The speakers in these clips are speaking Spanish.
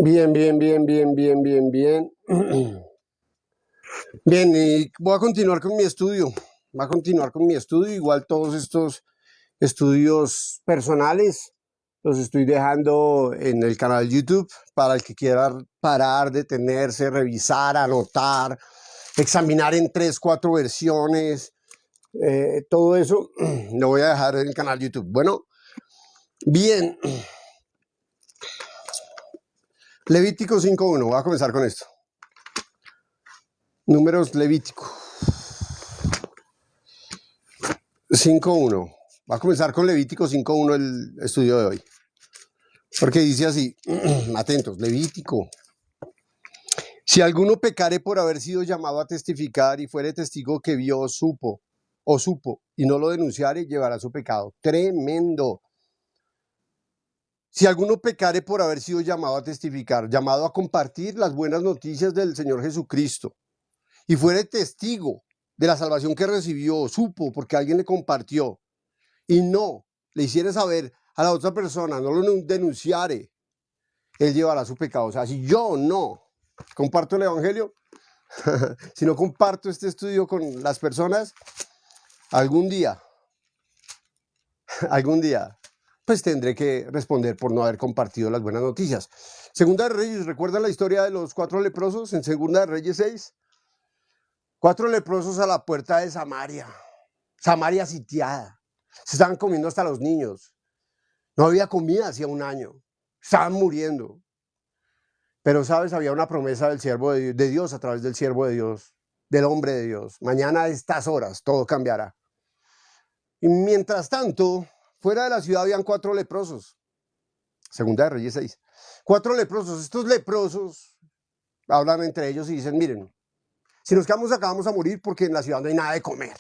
Bien, bien, bien, bien, bien, bien, bien. Bien, y voy a continuar con mi estudio. Voy a continuar con mi estudio. Igual todos estos estudios personales los estoy dejando en el canal YouTube para el que quiera parar, detenerse, revisar, anotar, examinar en 3, 4 versiones. Todo eso lo voy a dejar en el canal YouTube. Bueno, bien. Levítico 5.1. Voy a comenzar con esto. Números Levítico 5.1. Va a comenzar con Levítico 5.1 el estudio de hoy. Porque dice así, atentos, Levítico. Si alguno pecare por haber sido llamado a testificar y fuere testigo que vio o supo, y no lo denunciare, llevará su pecado. Tremendo. Si alguno pecare por haber sido llamado a testificar, llamado a compartir las buenas noticias del Señor Jesucristo, y fuere testigo de la salvación que recibió, supo porque alguien le compartió, y no le hiciera saber a la otra persona, no lo denunciare, él llevará su pecado. O sea, si yo no comparto el evangelio, si no comparto este estudio con las personas, algún día, pues tendré que responder por no haber compartido las buenas noticias. Segunda de Reyes, ¿recuerdan la historia de los 4 leprosos en Segunda de Reyes 6? 4 leprosos a la puerta de Samaria, Samaria sitiada, se estaban comiendo hasta los niños, no había comida hacía un año, estaban muriendo. Pero, ¿sabes? Había una promesa del siervo de Dios a través del siervo de Dios, del hombre de Dios. Mañana a estas horas todo cambiará. Y mientras tanto, fuera de la ciudad habían 4 leprosos. Segunda de Reyes 6. 4 leprosos. Estos leprosos hablan entre ellos y dicen, miren, si nos quedamos acá vamos a morir porque en la ciudad no hay nada de comer.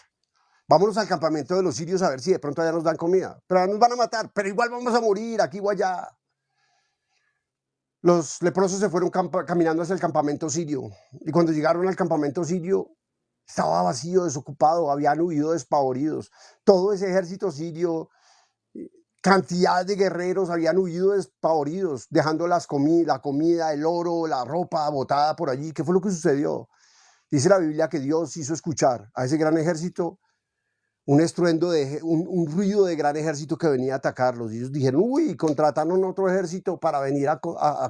Vámonos al campamento de los sirios a ver si de pronto allá nos dan comida. Pero allá nos van a matar, pero igual vamos a morir aquí o allá. Los leprosos se fueron caminando hacia el campamento sirio, y cuando llegaron al campamento sirio estaba vacío, desocupado, habían huido despavoridos. Todo ese ejército sirio, cantidad de guerreros habían huido despavoridos, dejando la comida, el oro, la ropa botada por allí. ¿Qué fue lo que sucedió? Dice la Biblia que Dios hizo escuchar a ese gran ejército un estruendo, un ruido de gran ejército que venía a atacarlos. Y ellos dijeron, uy, contrataron otro ejército para venir a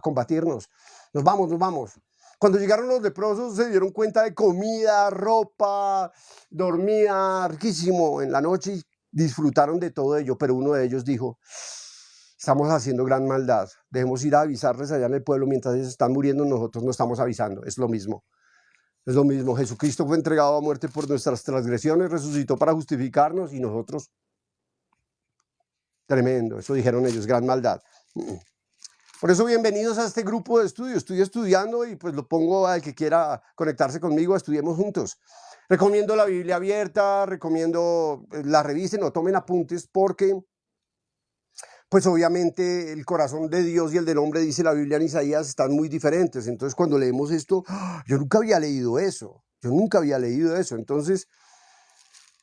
combatirnos. Nos vamos. Cuando llegaron los leprosos se dieron cuenta de comida, ropa, dormía riquísimo en la noche y disfrutaron de todo ello. Pero uno de ellos dijo, estamos haciendo gran maldad. Debemos ir a avisarles allá en el pueblo mientras ellos están muriendo, nosotros no estamos avisando. Es lo mismo. Es lo mismo, Jesucristo fue entregado a muerte por nuestras transgresiones, resucitó para justificarnos y nosotros, tremendo, eso dijeron ellos, gran maldad. Por eso bienvenidos a este grupo de estudio, estoy estudiando y pues lo pongo al que quiera conectarse conmigo, estudiemos juntos. Recomiendo la Biblia abierta, recomiendo la revisen o tomen apuntes porque pues obviamente el corazón de Dios y el del hombre, dice la Biblia en Isaías, están muy diferentes. Entonces cuando leemos esto, yo nunca había leído eso. Entonces,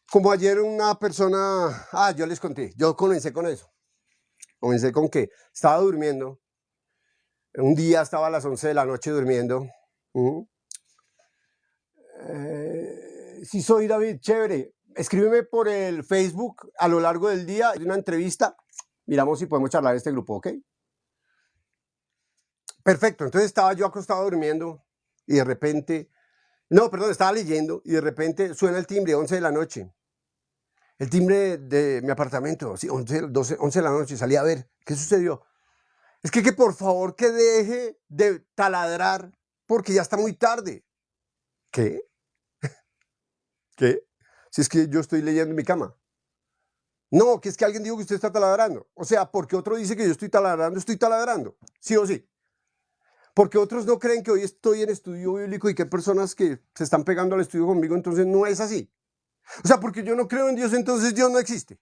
como ayer una persona, yo les conté, yo comencé con eso. Comencé con que estaba durmiendo. Un día estaba a las 11 de la noche durmiendo. Si soy David, chévere. Escríbeme por el Facebook a lo largo del día, una entrevista. Miramos si podemos charlar en este grupo, ¿ok? Perfecto, entonces estaba yo acostado durmiendo y de repente, estaba leyendo y de repente suena el timbre, 11 de la noche. El timbre de mi apartamento, sí, 11 de la noche, salí a ver, ¿qué sucedió? Es que por favor que deje de taladrar porque ya está muy tarde. ¿Qué? ¿Qué? Si es que yo estoy leyendo en mi cama. No, que es que alguien dijo que usted está taladrando. O sea, porque otro dice que yo estoy taladrando, sí o sí. Porque otros no creen que hoy estoy en estudio bíblico y que hay personas que se están pegando al estudio conmigo, entonces no es así. O sea, porque yo no creo en Dios, entonces Dios no existe.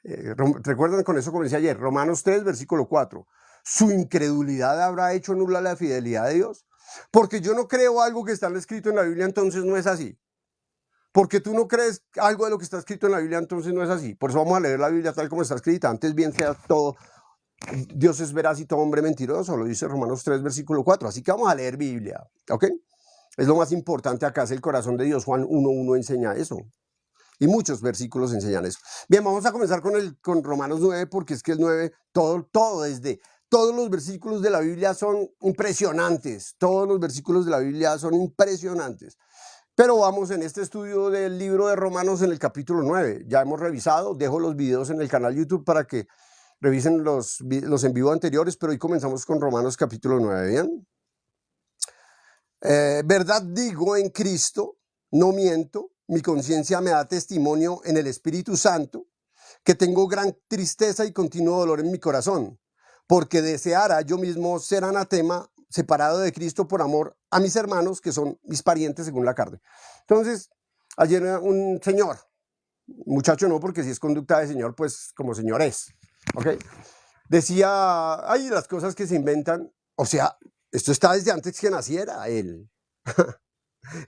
Recuerdan, con eso comencé ayer, Romanos 3, versículo 4. ¿Su incredulidad habrá hecho nula la fidelidad de Dios? Porque yo no creo algo que está escrito en la Biblia, entonces no es así. Porque tú no crees algo de lo que está escrito en la Biblia, entonces no es así. Por eso vamos a leer la Biblia tal como está escrita. Antes bien sea todo Dios es veraz y todo hombre mentiroso, lo dice Romanos 3, versículo 4. Así que vamos a leer Biblia, ¿ok? Es lo más importante acá, es el corazón de Dios. Juan 1:1 enseña eso. Y muchos versículos enseñan eso. Bien, vamos a comenzar con Romanos 9, porque es que el 9, todos los versículos de la Biblia son impresionantes. Todos los versículos de la Biblia son impresionantes. Pero vamos en este estudio del libro de Romanos en el capítulo 9. Ya hemos revisado, dejo los videos en el canal YouTube para que revisen los en vivo anteriores, pero hoy comenzamos con Romanos capítulo 9, ¿bien? Verdad digo en Cristo, no miento, mi conciencia me da testimonio en el Espíritu Santo, que tengo gran tristeza y continuo dolor en mi corazón, porque deseara yo mismo ser anatema, separado de Cristo por amor a mis hermanos, que son mis parientes según la carne. Entonces, ayer un señor, muchacho no, porque si es conducta de señor, pues como señor es, ¿ok? Decía, ay, las cosas que se inventan, o sea, esto está desde antes que naciera él.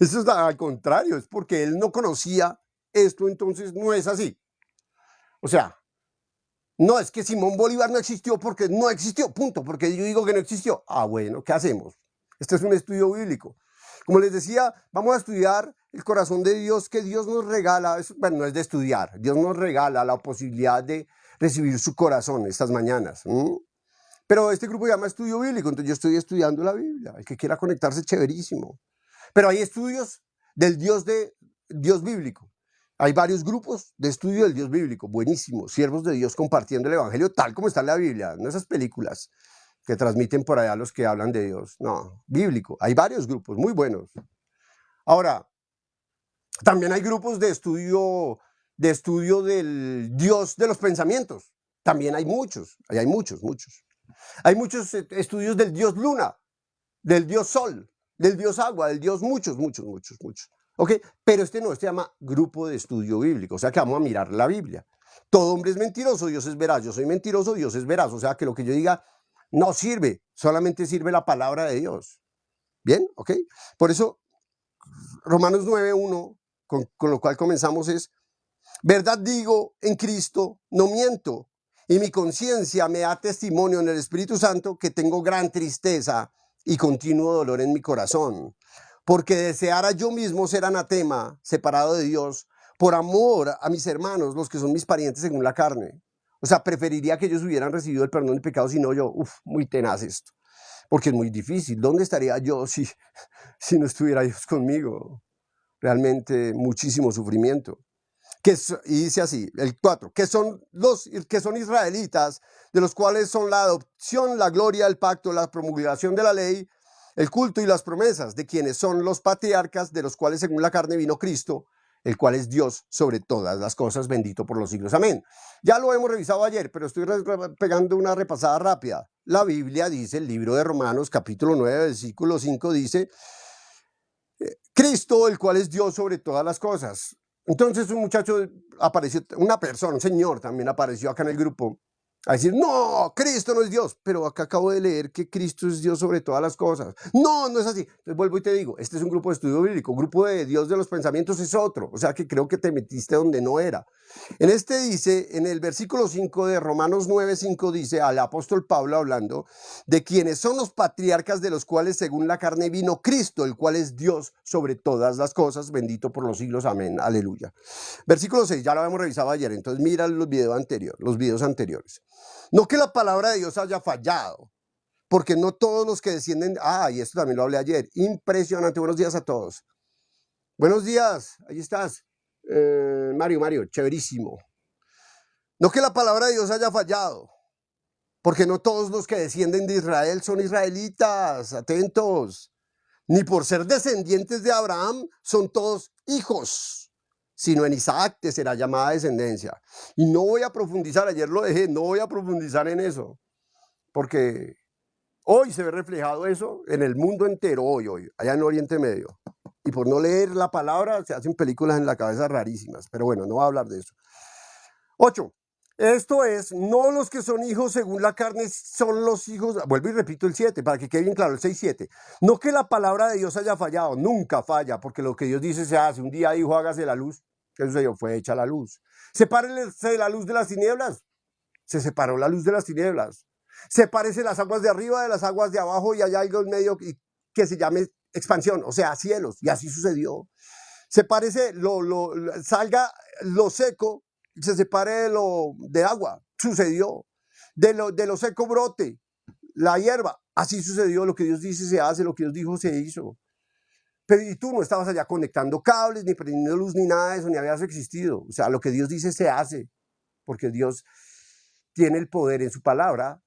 Esto está al contrario, es porque él no conocía esto, entonces no es así. O sea, no es que Simón Bolívar no existió porque no existió, punto, porque yo digo que no existió. Ah, bueno, ¿qué hacemos? Este es un estudio bíblico. Como les decía, vamos a estudiar el corazón de Dios que Dios nos regala. Bueno, no es de estudiar, Dios nos regala la posibilidad de recibir su corazón estas mañanas. Pero este grupo se llama estudio bíblico, entonces yo estoy estudiando la Biblia. El que quiera conectarse, chéverísimo. Pero hay estudios del Dios bíblico. Hay varios grupos de estudio del Dios bíblico, buenísimos, siervos de Dios compartiendo el evangelio tal como está en la Biblia, no esas películas que transmiten por allá los que hablan de Dios, no, bíblico. Hay varios grupos muy buenos. Ahora, también hay grupos de estudio del Dios de los pensamientos. También hay muchos. Hay muchos. Hay muchos estudios del Dios luna, del Dios sol, del Dios agua, del Dios muchos. ¿Ok? Pero este se llama grupo de estudio bíblico, o sea que vamos a mirar la Biblia. Todo hombre es mentiroso, Dios es veraz. Yo soy mentiroso, Dios es veraz. O sea que lo que yo diga no sirve, solamente sirve la palabra de Dios. ¿Bien? ¿Ok? Por eso, Romanos 9:1, con lo cual comenzamos es, verdad digo en Cristo, no miento, y mi conciencia me da testimonio en el Espíritu Santo que tengo gran tristeza y continuo dolor en mi corazón, porque deseara yo mismo ser anatema, separado de Dios, por amor a mis hermanos, los que son mis parientes según la carne. O sea, preferiría que ellos hubieran recibido el perdón de pecados y no yo. Muy tenaz esto, porque es muy difícil. ¿Dónde estaría yo si no estuviera Dios conmigo? Realmente muchísimo sufrimiento. Y dice así, el 4, que son israelitas, de los cuales son la adopción, la gloria, el pacto, la promulgación de la ley, el culto y las promesas, de quienes son los patriarcas, de los cuales según la carne vino Cristo, el cual es Dios sobre todas las cosas, bendito por los siglos. Amén. Ya lo hemos revisado ayer, pero estoy pegando una repasada rápida. La Biblia dice, el libro de Romanos, capítulo 9, versículo 5, dice, Cristo, el cual es Dios sobre todas las cosas. Entonces un muchacho apareció, una persona, un señor también apareció acá en el grupo a decir, no, Cristo no es Dios, pero acá acabo de leer que Cristo es Dios sobre todas las cosas. No, no es así. Entonces vuelvo y te digo, este es un grupo de estudio bíblico, grupo de Dios de los pensamientos es otro, o sea que creo que te metiste donde no era. En este dice, en el versículo 5 de Romanos 9:5 dice al apóstol Pablo hablando de quienes son los patriarcas de los cuales según la carne vino Cristo, el cual es Dios sobre todas las cosas, bendito por los siglos, amén, aleluya. Versículo 6, ya lo habíamos revisado ayer, entonces mira los videos anteriores. No que la palabra de Dios haya fallado, porque no todos los que descienden, y esto también lo hablé ayer, impresionante, buenos días a todos. Buenos días, ahí estás. Mario, chéverísimo. No que la palabra de Dios haya fallado, porque no todos los que descienden de Israel son israelitas, atentos. Ni por ser descendientes de Abraham son todos hijos, sino en Isaac te será llamada descendencia. Y no voy a profundizar, ayer lo dejé, no voy a profundizar en eso, porque hoy se ve reflejado eso en el mundo entero, hoy, allá en Oriente Medio. Y por no leer la palabra se hacen películas en la cabeza rarísimas, pero bueno, no voy a hablar de eso. 8. Esto es, no los que son hijos según la carne son los hijos, vuelvo y repito el 7, para que quede bien claro, el 6-7. No que la palabra de Dios haya fallado, nunca falla, porque lo que Dios dice se hace. Un día dijo, hágase la luz, ¿qué sucedió? Fue hecha la luz. Sepárense la luz de las tinieblas, se separó la luz de las tinieblas. Sepárese las aguas de arriba de las aguas de abajo y hay algo en medio que se llame expansión, o sea, cielos. Y así sucedió. Sepárese, salga lo seco, se separe de agua. Sucedió. De lo seco brote la hierba. Así sucedió. Lo que Dios dice se hace, lo que Dios dijo se hizo. Pero y tú no estabas allá conectando cables, ni prendiendo luz, ni nada de eso, ni habías existido. O sea, lo que Dios dice se hace, porque Dios tiene el poder en su palabra.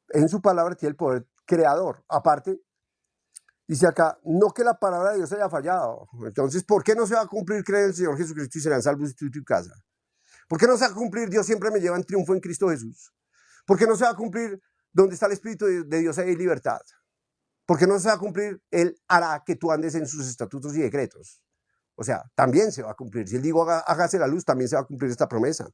En su palabra tiene el poder creador. Aparte, dice acá, no que la palabra de Dios haya fallado. Entonces, ¿por qué no se va a cumplir creer en el Señor Jesucristo y serán salvos tú y tu casa? ¿Por qué no se va a cumplir Dios siempre me lleva en triunfo en Cristo Jesús? ¿Por qué no se va a cumplir donde está el Espíritu de Dios hay libertad? ¿Por qué no se va a cumplir? Él hará que tú andes en sus estatutos y decretos. O sea, también se va a cumplir. Si Él dijo hágase la luz, también se va a cumplir esta promesa.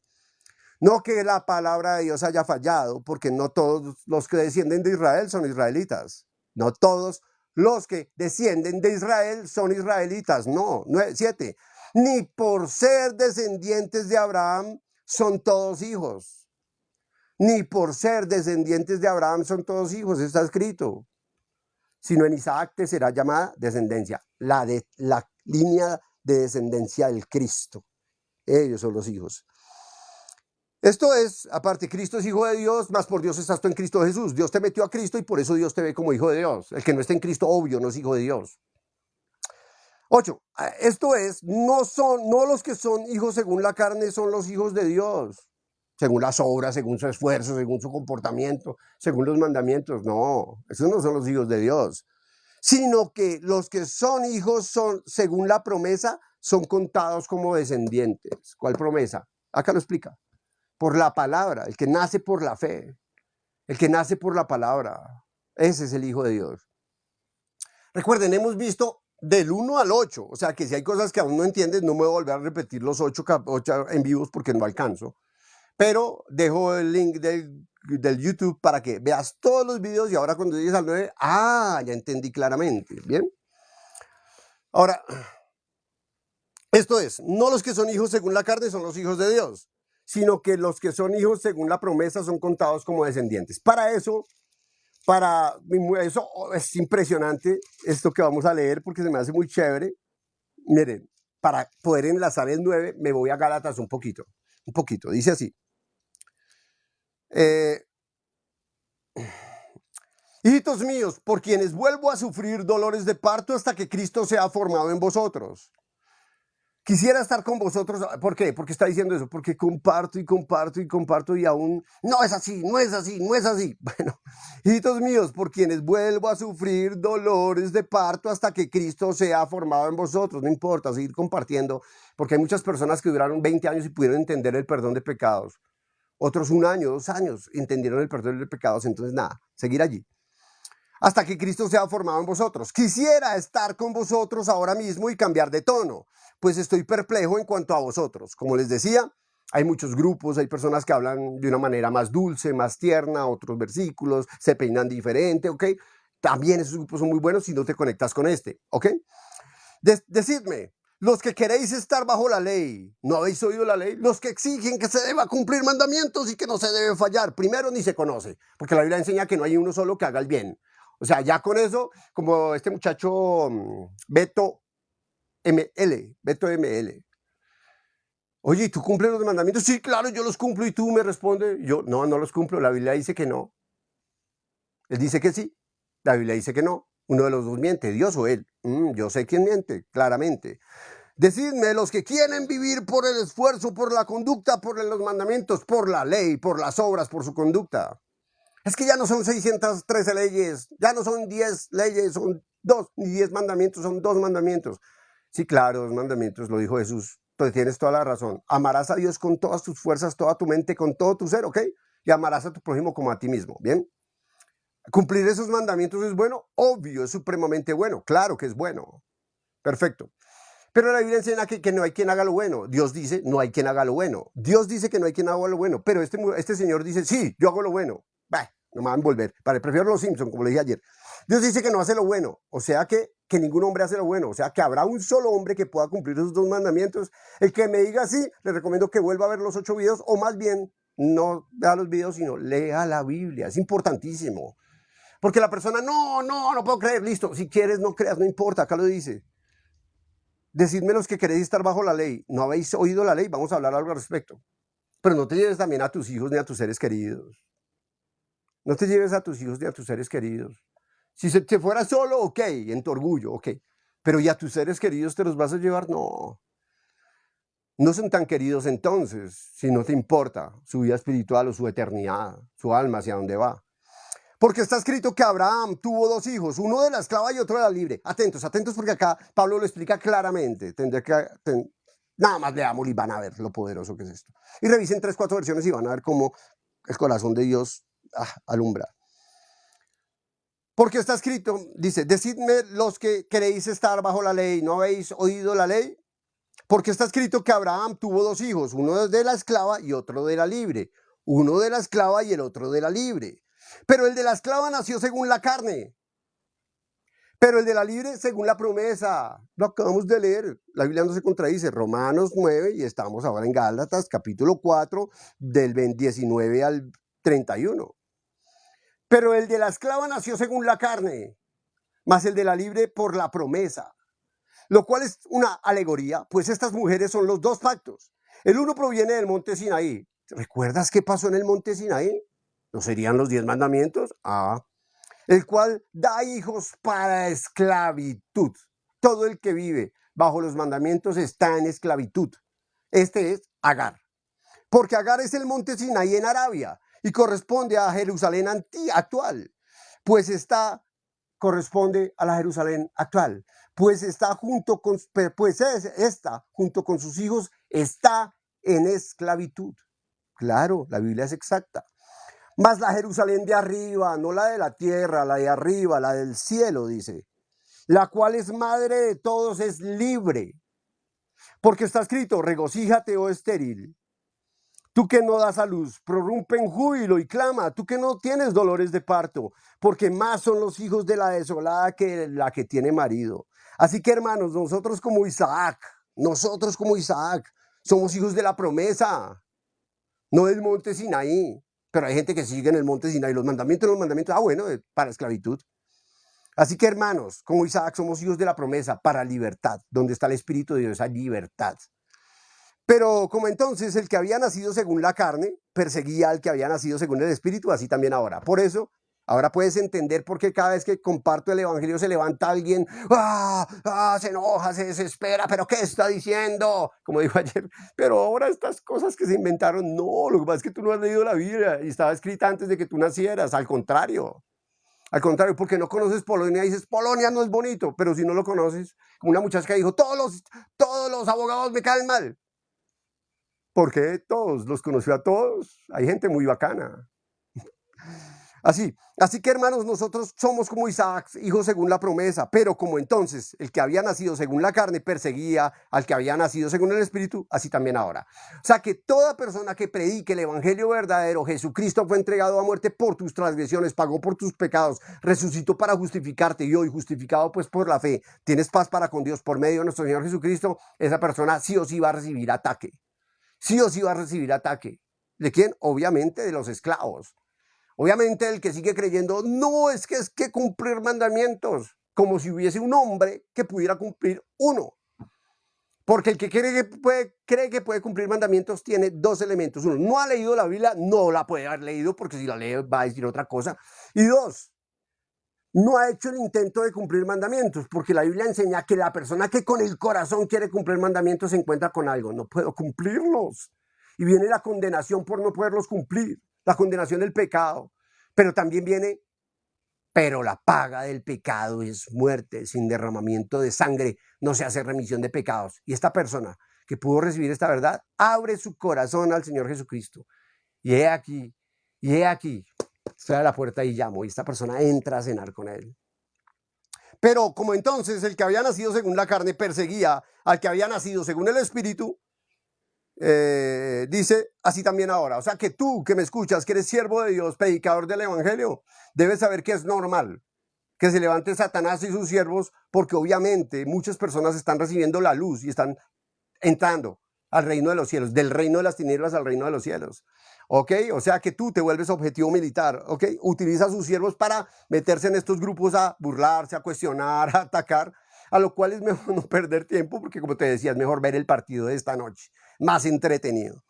No que la palabra de Dios haya fallado, porque no todos los que descienden de Israel son israelitas. No todos los que descienden de Israel son israelitas. No, 7. Ni por ser descendientes de Abraham son todos hijos. Ni por ser descendientes de Abraham son todos hijos, está escrito. Sino en Isaac te será llamada descendencia, la línea de descendencia del Cristo. Ellos son los hijos. Esto es, aparte, Cristo es hijo de Dios, más por Dios estás tú en Cristo Jesús. Dios te metió a Cristo y por eso Dios te ve como hijo de Dios. El que no está en Cristo, obvio, no es hijo de Dios. 8. Esto es, no los que son hijos según la carne son los hijos de Dios. Según las obras, según su esfuerzo, según su comportamiento, según los mandamientos. No, esos no son los hijos de Dios. Sino que los que son hijos son, según la promesa, son contados como descendientes. ¿Cuál promesa? Acá lo explica. Por la palabra, el que nace por la fe, el que nace por la palabra. Ese es el hijo de Dios. Recuerden, hemos visto del 1 al 8, o sea que si hay cosas que aún no entiendes, no me voy a volver a repetir los 8 en vivos porque no alcanzo. Pero dejo el link del YouTube para que veas todos los videos y ahora cuando llegues al 9, ya entendí claramente, ¿bien? Ahora, esto es, no los que son hijos según la carne son los hijos de Dios, sino que los que son hijos según la promesa son contados como descendientes. Para eso es impresionante esto que vamos a leer porque se me hace muy chévere. Miren, para poder enlazar el 9 me voy a Gálatas un poquito, dice así. Hijitos míos, por quienes vuelvo a sufrir dolores de parto hasta que Cristo sea formado en vosotros. Quisiera estar con vosotros. ¿Por qué? Porque está diciendo eso. Porque comparto y aún no es así. Bueno, hijitos míos, por quienes vuelvo a sufrir dolores de parto hasta que Cristo sea formado en vosotros. No importa, seguir compartiendo. Porque hay muchas personas que duraron 20 años y pudieron entender el perdón de pecados. Otros 1 año, 2 años entendieron el perdón de pecados. Entonces nada, seguir allí. Hasta que Cristo sea formado en vosotros. Quisiera estar con vosotros ahora mismo y cambiar de tono, pues estoy perplejo en cuanto a vosotros. Como les decía, hay muchos grupos, hay personas que hablan de una manera más dulce, más tierna, otros versículos, se peinan diferente, ¿ok? También esos grupos son muy buenos si no te conectas con este, ¿ok? Decidme, los que queréis estar bajo la ley, ¿no habéis oído la ley? Los que exigen que se deba cumplir mandamientos y que no se debe fallar, primero ni se conoce, porque la Biblia enseña que no hay uno solo que haga el bien. O sea, ya con eso, como este muchacho Beto ML. Oye, ¿y tú cumples los mandamientos? Sí, claro, yo los cumplo. Y tú me respondes, yo no los cumplo. La Biblia dice que no. Él dice que sí. La Biblia dice que no. Uno de los dos miente, Dios o él. Yo sé quién miente, claramente. Decidme, los que quieren vivir por el esfuerzo, por la conducta, por los mandamientos, por la ley, por las obras, por su conducta. Es que ya no son 613 leyes, ya no son 10 leyes, son 2, ni 10 mandamientos, son 2 mandamientos. Sí, claro, 2 mandamientos, lo dijo Jesús. Entonces tienes toda la razón. Amarás a Dios con todas tus fuerzas, toda tu mente, con todo tu ser, ¿ok? Y amarás a tu prójimo como a ti mismo, ¿bien? ¿Cumplir esos mandamientos es bueno? Obvio, es supremamente bueno. Claro que es bueno. Perfecto. Pero la Biblia enseña que no hay quien haga lo bueno. Dios dice, no hay quien haga lo bueno. Dios dice que no hay quien haga lo bueno. Pero este señor dice, sí, yo hago lo bueno. No me van a envolver. Prefiero los Simpsons, como le dije ayer. Dios dice que no hace lo bueno. O sea que ningún hombre hace lo bueno. O sea que habrá un solo hombre que pueda cumplir esos 2 mandamientos. El que me diga así, le recomiendo que vuelva a ver los 8 videos. O más bien, no vea los videos, sino lea la Biblia. Es importantísimo. Porque la persona, no puedo creer, listo. Si quieres, no creas, no importa, acá lo dice. Decidme los que queréis estar bajo la ley. ¿No habéis oído la ley? Vamos a hablar algo al respecto. Pero no te lleves también a tus hijos ni a tus seres queridos. No te lleves a tus hijos ni a tus seres queridos. Si se te fuera solo, ok, en tu orgullo, ok. Pero ¿y a tus seres queridos te los vas a llevar? No. No son tan queridos entonces, si no te importa su vida espiritual o su eternidad, su alma, hacia dónde va. Porque está escrito que Abraham tuvo 2 hijos, uno de la esclava y otro de la libre. Atentos, atentos, porque acá Pablo lo explica claramente. Nada más leamos y van a ver lo poderoso que es esto. Y revisen 3, 4 versiones y van a ver cómo el corazón de Dios alumbra. Porque está escrito, dice, decidme los que queréis estar bajo la ley, ¿no habéis oído la ley? Porque está escrito que Abraham tuvo 2 hijos, uno de la esclava y otro de la libre. Uno de la esclava y el otro de la libre. Pero el de la esclava nació según la carne. Pero el de la libre según la promesa. Lo acabamos de leer. La Biblia no se contradice. Romanos 9 y estamos ahora en Gálatas capítulo 4 del 19 al 31. Pero el de la esclava nació según la carne, mas el de la libre por la promesa. Lo cual es una alegoría, pues estas mujeres son los 2 pactos. El uno proviene del monte Sinaí. ¿Recuerdas qué pasó en el monte Sinaí? ¿No serían los 10 mandamientos? El cual da hijos para esclavitud. Todo el que vive bajo los mandamientos está en esclavitud. Este es Agar. Porque Agar es el monte Sinaí en Arabia y corresponde a Jerusalén actual. Corresponde a la Jerusalén actual. Esta junto con sus hijos está en esclavitud. Claro, la Biblia es exacta. Mas la Jerusalén de arriba, no la de la tierra, la de arriba, la del cielo, dice, la cual es madre de todos, es libre. Porque está escrito, regocíjate, oh estéril. Tú que no das a luz, prorrumpe en júbilo y clama. Tú que no tienes dolores de parto, porque más son los hijos de la desolada que la que tiene marido. Así que, hermanos, nosotros como Isaac, somos hijos de la promesa, no del monte Sinaí. Pero hay gente que sigue en el monte Sinaí los mandamientos, bueno, para esclavitud. Así que, hermanos, como Isaac, somos hijos de la promesa para libertad. Donde está el Espíritu de Dios, hay libertad. Pero como entonces el que había nacido según la carne perseguía al que había nacido según el Espíritu, así también ahora. Por eso, ahora puedes entender por qué cada vez que comparto el Evangelio se levanta alguien, se enoja, se desespera, pero ¿qué está diciendo? Como dijo ayer, pero ahora estas cosas que se inventaron, no, lo que pasa es que tú no has leído la Biblia y estaba escrita antes de que tú nacieras, al contrario, porque no conoces Polonia y dices, Polonia no es bonito, pero si no lo conoces, como una muchacha que dijo, todos los abogados me caen mal. Porque todos, los conoció a todos, hay gente muy bacana. Así que, hermanos, nosotros somos como Isaac, hijos según la promesa, pero como entonces el que había nacido según la carne perseguía al que había nacido según el Espíritu, así también ahora. O sea que toda persona que predique el evangelio verdadero, Jesucristo fue entregado a muerte por tus transgresiones, pagó por tus pecados, resucitó para justificarte y hoy justificado pues por la fe, tienes paz para con Dios por medio de nuestro Señor Jesucristo, esa persona sí o sí va a recibir ataque. Sí o sí va a recibir ataque. ¿De quién? Obviamente de los esclavos. Obviamente el que sigue creyendo, no, es que cumplir mandamientos, como si hubiese un hombre que pudiera cumplir uno. Porque el que cree que puede cumplir mandamientos tiene 2 elementos. 1, no ha leído la Biblia, no la puede haber leído porque si la lee va a decir otra cosa. Y 2, no ha hecho el intento de cumplir mandamientos, porque la Biblia enseña que la persona que con el corazón quiere cumplir mandamientos se encuentra con algo. No puedo cumplirlos. Y viene la condenación por no poderlos cumplir, la condenación del pecado. Pero también viene, pero la paga del pecado es muerte, sin derramamiento de sangre no se hace remisión de pecados. Y esta persona que pudo recibir esta verdad, abre su corazón al Señor Jesucristo. Y he aquí, estoy a la puerta y llamo, y esta persona entra a cenar con él. Pero como entonces el que había nacido según la carne perseguía al que había nacido según el Espíritu, dice así también ahora. O sea que tú que me escuchas, que eres siervo de Dios, predicador del Evangelio, debes saber que es normal que se levante Satanás y sus siervos, porque obviamente muchas personas están recibiendo la luz y están entrando al reino de los cielos, del reino de las tinieblas al reino de los cielos. ¿ok? O sea que tú te vuelves objetivo militar, ¿ok? Utiliza a sus siervos para meterse en estos grupos a burlarse, a cuestionar, a atacar, a lo cual es mejor no perder tiempo, porque como te decía, es mejor ver el partido de esta noche, más entretenido.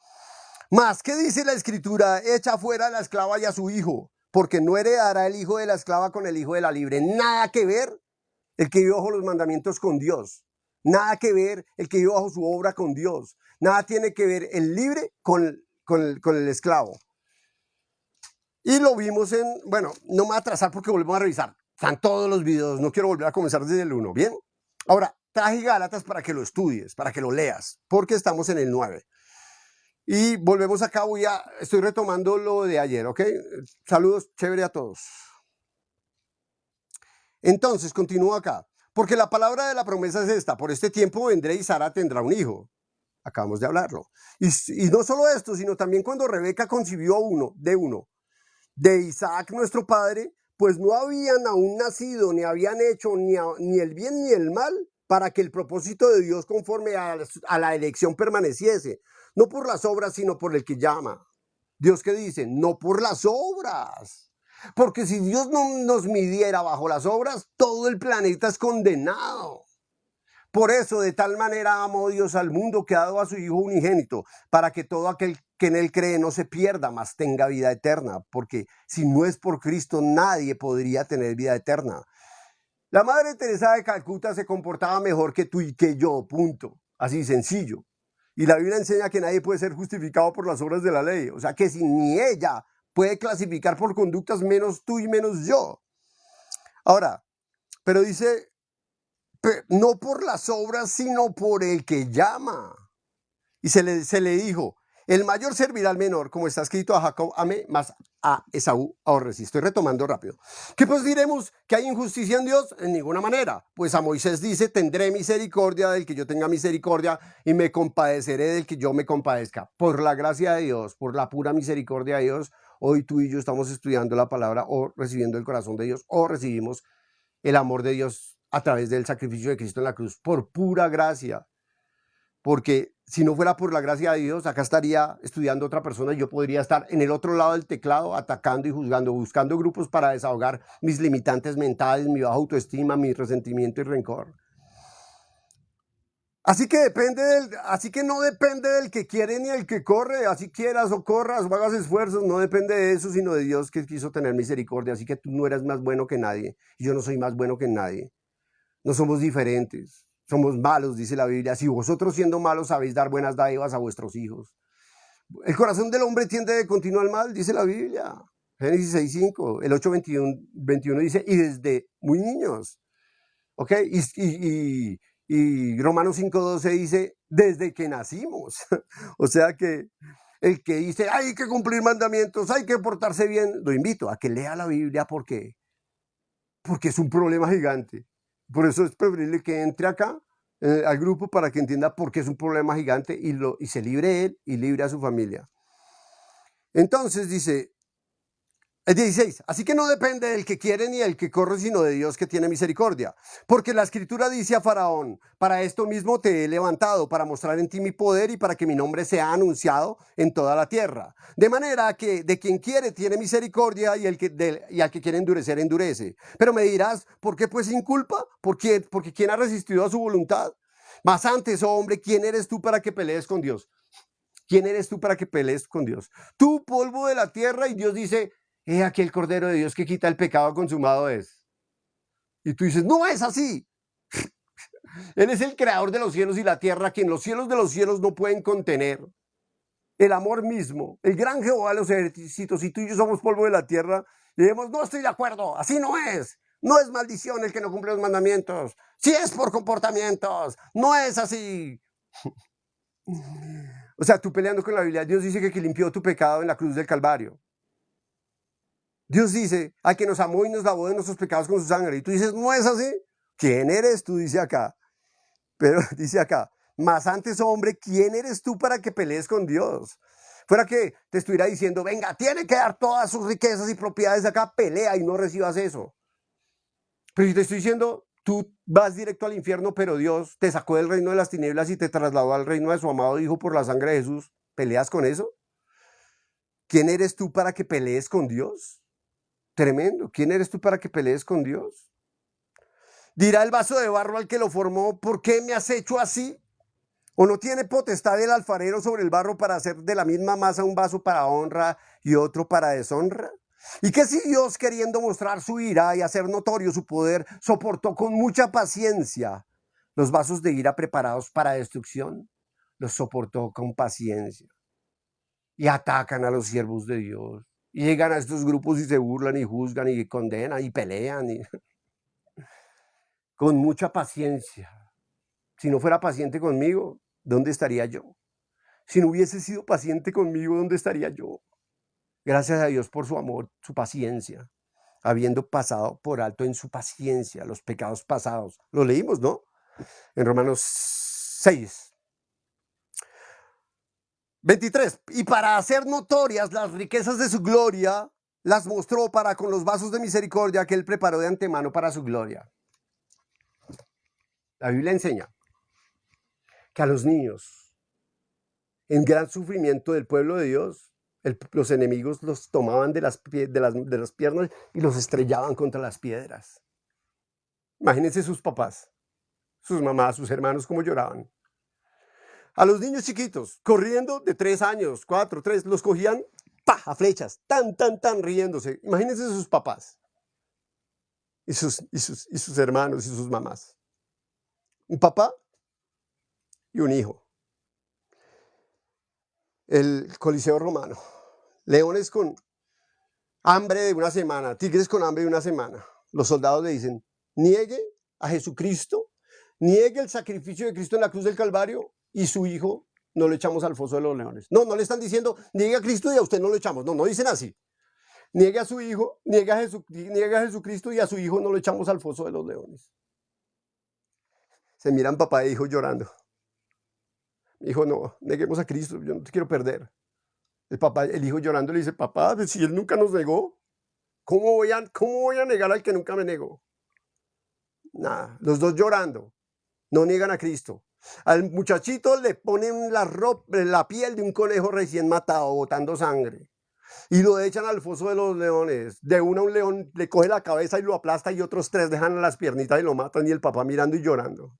Más, ¿qué dice la escritura? Echa fuera a la esclava y a su hijo, porque no heredará el hijo de la esclava con el hijo de la libre. Nada que ver el que vive bajo los mandamientos con Dios. Nada que ver el que vive bajo su obra con Dios. Nada tiene que ver el libre con el esclavo. Y lo vimos bueno, no me voy a atrasar porque volvemos a revisar. Están todos los videos, no quiero volver a comenzar desde el 1, ¿bien? Ahora, traje Gálatas para que lo estudies, para que lo leas, porque estamos en el 9. Y volvemos acá, estoy retomando lo de ayer, ¿ok? Saludos, chévere a todos. Entonces, continúo acá. Porque la palabra de la promesa es esta: por este tiempo vendré y Sara tendrá un hijo. Acabamos de hablarlo. Y no solo esto, sino también cuando Rebeca concibió de Isaac nuestro padre, pues no habían aún nacido, ni habían hecho ni el bien ni el mal, para que el propósito de Dios conforme a la elección permaneciese. No por las obras, sino por el que llama. Dios, ¿qué dice? No por las obras. Porque si Dios no nos midiera bajo las obras, todo el planeta es condenado. Por eso, de tal manera amó Dios al mundo que ha dado a su Hijo unigénito, para que todo aquel que en él cree no se pierda, mas tenga vida eterna. Porque si no es por Cristo, nadie podría tener vida eterna. La Madre Teresa de Calcuta se comportaba mejor que tú y que yo, punto. Así sencillo. Y la Biblia enseña que nadie puede ser justificado por las obras de la ley. O sea que si ni ella puede clasificar por conductas, menos tú y menos yo. Ahora, pero dice, no por las obras, sino por el que llama. Y se le dijo, el mayor servirá al menor, como está escrito: a Jacob amé, más a Esaú aborrecí. Estoy retomando rápido. ¿Qué pues diremos? ¿Que hay injusticia en Dios? En ninguna manera. Pues a Moisés dice: tendré misericordia del que yo tenga misericordia y me compadeceré del que yo me compadezca. Por la gracia de Dios, por la pura misericordia de Dios, hoy tú y yo estamos estudiando la palabra, o recibiendo el corazón de Dios, o recibimos el amor de Dios a través del sacrificio de Cristo en la cruz, por pura gracia. Porque si no fuera por la gracia de Dios, acá estaría estudiando otra persona y yo podría estar en el otro lado del teclado atacando y juzgando, buscando grupos para desahogar mis limitantes mentales, mi baja autoestima, mi resentimiento y rencor. Así que no depende del que quiere ni el que corre, así quieras o corras o hagas esfuerzos, no depende de eso, sino de Dios, que quiso tener misericordia. Así que tú no eres más bueno que nadie y yo no soy más bueno que nadie. No somos diferentes. Somos malos, dice la Biblia. Si vosotros, siendo malos, sabéis dar buenas dádivas a vuestros hijos. El corazón del hombre tiende de continuo al mal, dice la Biblia. Génesis 6:5, el 8:21 dice, y desde muy niños. ¿Ok? Y Romanos 5:12 dice, desde que nacimos. O sea que el que dice, hay que cumplir mandamientos, hay que portarse bien, lo invito a que lea la Biblia. ¿Por qué? Porque es un problema gigante. Por eso es preferible que entre acá al grupo para que entienda por qué es un problema gigante y se libre él y libre a su familia. Entonces dice, el 16, así que no depende del que quiere ni del que corre, sino de Dios, que tiene misericordia. Porque la escritura dice a Faraón: para esto mismo te he levantado, para mostrar en ti mi poder y para que mi nombre sea anunciado en toda la tierra. De manera que de quien quiere tiene misericordia y al que quiere endurecer, endurece. Pero me dirás, ¿por qué pues sin culpa? Porque ¿quién ha resistido a su voluntad? Mas antes, oh hombre, ¿quién eres tú para que pelees con Dios? ¿Quién eres tú para que pelees con Dios? Tú, polvo de la tierra, y Dios dice: he aquí el Cordero de Dios que quita el pecado consumado es. Y tú dices, no es así. Él es el creador de los cielos y la tierra, quien los cielos de los cielos no pueden contener. El amor mismo, el gran Jehová de los ejércitos, y tú y yo somos polvo de la tierra, y decimos, no estoy de acuerdo, así no es. No es maldición el que no cumple los mandamientos. Sí es por comportamientos, no es así. O sea, tú peleando con la Biblia, Dios dice que limpió tu pecado en la cruz del Calvario. Dios dice, a que nos amó y nos lavó de nuestros pecados con su sangre. Y tú dices, ¿no es así? ¿Quién eres tú? Dice acá. Pero dice acá, más antes, hombre, ¿quién eres tú para que pelees con Dios? Fuera que te estuviera diciendo, venga, tiene que dar todas sus riquezas y propiedades acá, pelea y no recibas eso. Pero si te estoy diciendo, tú vas directo al infierno, pero Dios te sacó del reino de las tinieblas y te trasladó al reino de su amado Hijo por la sangre de Jesús, ¿peleas con eso? ¿Quién eres tú para que pelees con Dios? Tremendo. ¿Quién eres tú para que pelees con Dios? Dirá el vaso de barro al que lo formó, ¿por qué me has hecho así? ¿O no tiene potestad el alfarero sobre el barro para hacer de la misma masa un vaso para honra y otro para deshonra? ¿Y qué si Dios, queriendo mostrar su ira y hacer notorio su poder, soportó con mucha paciencia los vasos de ira preparados para destrucción? Los soportó con paciencia. Y atacan a los siervos de Dios. Y llegan a estos grupos y se burlan y juzgan y condenan y pelean. Con mucha paciencia. Si no fuera paciente conmigo, ¿dónde estaría yo? Si no hubiese sido paciente conmigo, ¿dónde estaría yo? Gracias a Dios por su amor, su paciencia, habiendo pasado por alto en su paciencia los pecados pasados. Lo leímos, ¿no? En Romanos 6. 23. Y para hacer notorias las riquezas de su gloria, las mostró para con los vasos de misericordia que él preparó de antemano para su gloria. La Biblia enseña que a los niños, en gran sufrimiento del pueblo de Dios, los enemigos los tomaban de las piernas y los estrellaban contra las piedras. Imagínense sus papás, sus mamás, sus hermanos, cómo lloraban. A los niños chiquitos, corriendo de 3 años, 4, 3, los cogían a flechas, tan, riéndose. Imagínense sus papás y sus hermanos y sus mamás. Un papá y un hijo. El Coliseo Romano. Leones con hambre de una semana, tigres con hambre de una semana. Los soldados le dicen, niegue a Jesucristo, niegue el sacrificio de Cristo en la cruz del Calvario y su hijo no lo echamos al foso de los leones. No le están diciendo, niegue a Cristo y a usted no lo echamos. No dicen así. Niegue a su hijo, niegue a Jesucristo y a su hijo no lo echamos al foso de los leones. Se miran papá e hijo llorando. Hijo, no, neguemos a Cristo, yo no te quiero perder. El hijo llorando le dice, papá, si él nunca nos negó, ¿cómo voy a negar al que nunca me negó? Nada, los dos llorando, no niegan a Cristo. Al muchachito le ponen la piel de un conejo recién matado, botando sangre, y lo echan al foso de los leones. De una un león le coge la cabeza y lo aplasta y otros 3 dejan las piernitas y lo matan y el papá mirando y llorando.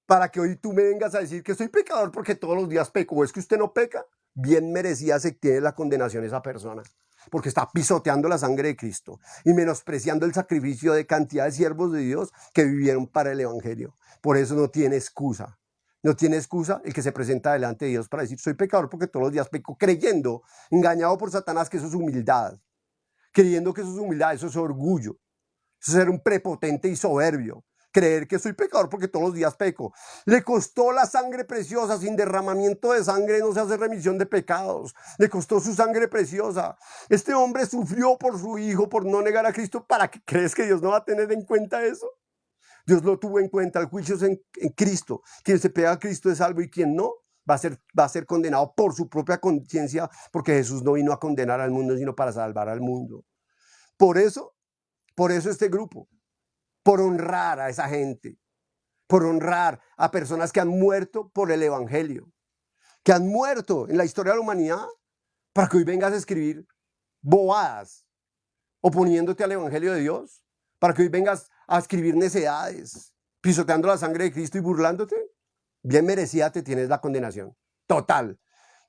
Para que hoy tú me vengas a decir que soy pecador porque todos los días peco, o es que usted no peca, bien merecida se tiene la condenación esa persona, porque está pisoteando la sangre de Cristo y menospreciando el sacrificio de cantidad de siervos de Dios que vivieron para el evangelio. Por eso no tiene excusa. No tiene excusa el que se presenta delante de Dios para decir soy pecador porque todos los días peco, creyendo, engañado por Satanás, que eso es humildad, creyendo que eso es humildad, eso es orgullo, eso es ser un prepotente y soberbio. Creer que soy pecador porque todos los días peco. Le costó la sangre preciosa. Sin derramamiento de sangre no se hace remisión de pecados. Le costó su sangre preciosa. Este hombre sufrió por su hijo, por no negar a Cristo. ¿Para qué crees que Dios no va a tener en cuenta eso? Dios lo tuvo en cuenta. El juicio es en Cristo. Quien se pega a Cristo es salvo y quien no va a ser condenado por su propia conciencia, porque Jesús no vino a condenar al mundo, sino para salvar al mundo. Por eso este grupo, por honrar a esa gente, por honrar a personas que han muerto por el evangelio, que han muerto en la historia de la humanidad, para que hoy vengas a escribir bobadas oponiéndote al evangelio de Dios, para que hoy vengas a escribir necedades, pisoteando la sangre de Cristo y burlándote. Bien merecida te tienes la condenación total.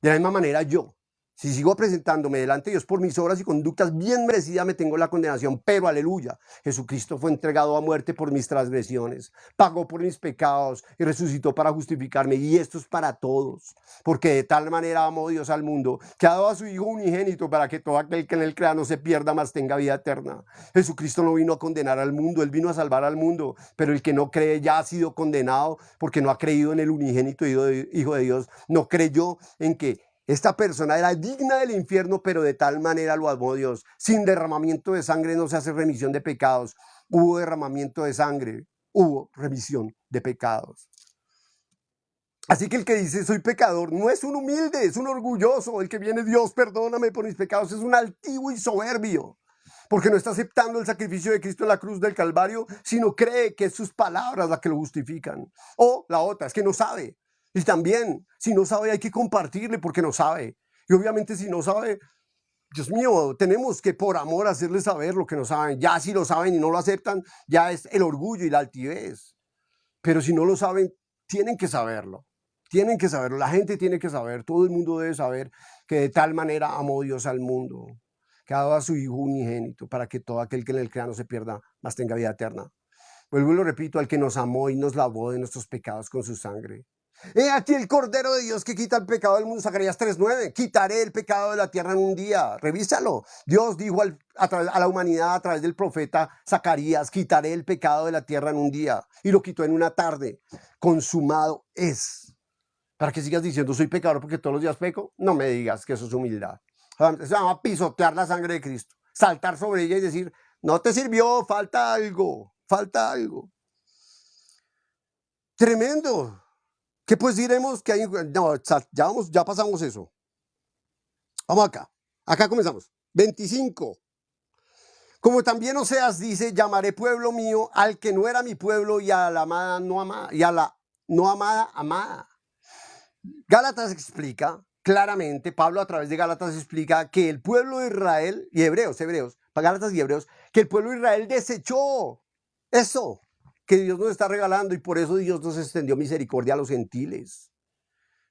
De la misma manera yo, si sigo presentándome delante de Dios por mis obras y conductas, bien merecida me tengo la condenación, pero aleluya, Jesucristo fue entregado a muerte por mis transgresiones, pagó por mis pecados y resucitó para justificarme, y esto es para todos, porque de tal manera amó Dios al mundo, que ha dado a su Hijo unigénito para que todo aquel que en él crea no se pierda, mas tenga vida eterna. Jesucristo no vino a condenar al mundo, él vino a salvar al mundo, pero el que no cree ya ha sido condenado porque no ha creído en el unigénito Hijo de Dios, no creyó en que esta persona era digna del infierno, pero de tal manera lo amó Dios. Sin derramamiento de sangre no se hace remisión de pecados. Hubo derramamiento de sangre, hubo remisión de pecados. Así que el que dice soy pecador no es un humilde, es un orgulloso. El que viene, Dios, perdóname por mis pecados, es un altivo y soberbio, porque no está aceptando el sacrificio de Cristo en la cruz del Calvario, sino cree que es sus palabras las que lo justifican. O la otra, es que no sabe. Y también, si no sabe, hay que compartirle porque no sabe. Y obviamente si no sabe, Dios mío, tenemos que por amor hacerles saber lo que no saben. Ya si lo saben y no lo aceptan, ya es el orgullo y la altivez. Pero si no lo saben, tienen que saberlo. Tienen que saberlo. La gente tiene que saber. Todo el mundo debe saber que de tal manera amó Dios al mundo, que ha dado a su Hijo unigénito para que todo aquel que en él crea no se pierda, mas tenga vida eterna. Vuelvo y lo repito, al que nos amó y nos lavó de nuestros pecados con su sangre. He aquí el Cordero de Dios que quita el pecado del mundo. Zacarías 3:9. Quitaré el pecado de la tierra en un día. Revísalo. Dios dijo a la humanidad a través del profeta Zacarías: quitaré el pecado de la tierra en un día. Y lo quitó en una tarde. Consumado es. Para que sigas diciendo soy pecador porque todos los días peco. No me digas que eso es humildad. Se llama pisotear la sangre de Cristo. Saltar sobre ella y decir: no te sirvió, falta algo. Falta algo. Tremendo. ¿Qué pues diremos? Que hay, no, ya pasamos eso. Vamos acá. Acá comenzamos. 25. Como también Oseas dice: llamaré pueblo mío al que no era mi pueblo y a la amada no amada, y a la no amada amada. Gálatas explica claramente, Pablo a través de Gálatas explica que el pueblo de Israel y hebreos, Gálatas y hebreos, que el pueblo de Israel desechó eso que Dios nos está regalando, y por eso Dios nos extendió misericordia a los gentiles.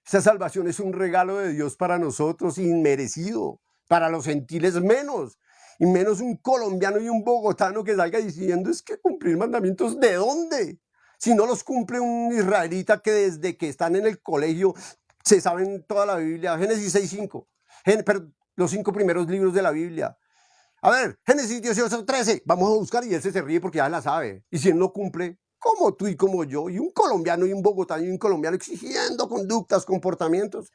Esa salvación es un regalo de Dios para nosotros, inmerecido, para los gentiles menos, y menos un colombiano y un bogotano que salga diciendo: es que cumplir mandamientos, ¿de dónde? Si no los cumple un israelita que desde que están en el colegio se saben toda la Biblia, Génesis 6:5, los 5 primeros libros de la Biblia. A ver, Génesis 18:13, vamos a buscar, y él se ríe porque ya la sabe. Y si él no cumple, como tú y como yo, y un colombiano y un bogotano y un colombiano exigiendo conductas, comportamientos,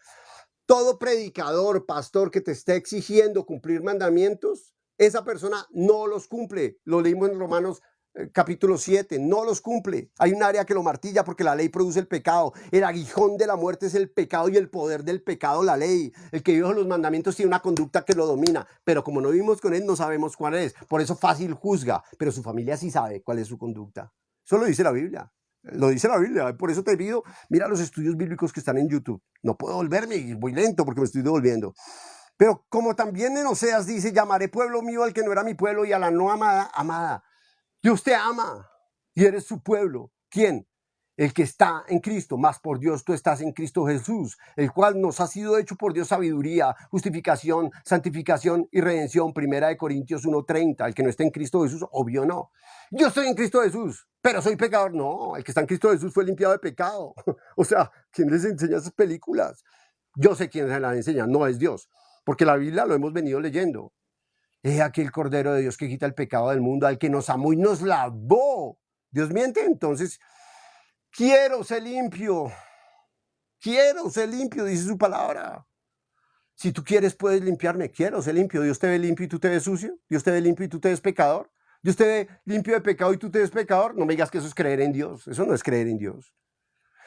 todo predicador, pastor que te esté exigiendo cumplir mandamientos, esa persona no los cumple. Lo leímos en Romanos capítulo 7, no los cumple. Hay un área que lo martilla porque la ley produce el pecado. El aguijón de la muerte es el pecado, y el poder del pecado la ley. El que vive los mandamientos tiene una conducta que lo domina, pero como no vivimos con él, no sabemos cuál es. Por eso fácil juzga, pero su familia sí sabe cuál es su conducta. Eso lo dice la Biblia. Lo dice la Biblia. Por eso te pido, mira los estudios bíblicos que están en YouTube. No puedo volverme, voy lento porque me estoy devolviendo. Pero como también en Oseas dice: llamaré pueblo mío al que no era mi pueblo y a la no amada amada. Dios te ama y eres su pueblo. ¿Quién? El que está en Cristo, más por Dios tú estás en Cristo Jesús, el cual nos ha sido hecho por Dios sabiduría, justificación, santificación y redención. 1 Corintios 1:30. El que no está en Cristo Jesús, obvio no. Yo estoy en Cristo Jesús, pero soy pecador. No, el que está en Cristo Jesús fue limpiado de pecado. O sea, ¿quién les enseña esas películas? Yo sé quién se las enseña, no es Dios, porque la Biblia lo hemos venido leyendo. He aquí el Cordero de Dios que quita el pecado del mundo, al que nos amó y nos lavó. ¿Dios miente? Entonces, quiero ser limpio, dice su palabra. Si tú quieres, puedes limpiarme. Quiero ser limpio. Dios te ve limpio y tú te ves sucio. Dios te ve limpio y tú te ves pecador. Dios te ve limpio de pecado y tú te ves pecador. No me digas que eso es creer en Dios. Eso no es creer en Dios.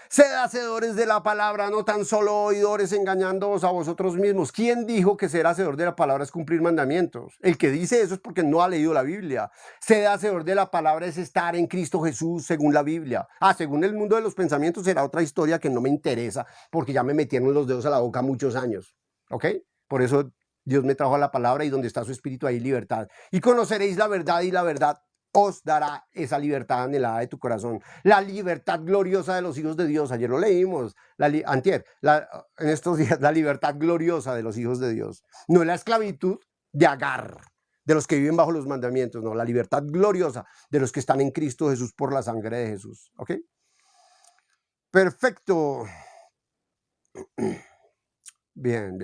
Sed hacedores de la palabra, no tan solo oidores, engañándoos a vosotros mismos. ¿Quién dijo que ser hacedor de la palabra es cumplir mandamientos? El que dice eso es porque no ha leído la Biblia. Sed hacedor de la palabra es estar en Cristo Jesús según la Biblia. Según el mundo de los pensamientos será otra historia que no me interesa, porque ya me metieron los dedos a la boca muchos años. ¿Ok? Por eso Dios me trajo a la palabra, y donde está su espíritu hay libertad. Y conoceréis la verdad, y la verdad os dará esa libertad anhelada de tu corazón. La libertad gloriosa de los hijos de Dios. Ayer lo leímos, en estos días, la libertad gloriosa de los hijos de Dios. No es la esclavitud de Agar, de los que viven bajo los mandamientos, no, la libertad gloriosa de los que están en Cristo Jesús por la sangre de Jesús. ¿Ok? Perfecto. Bien.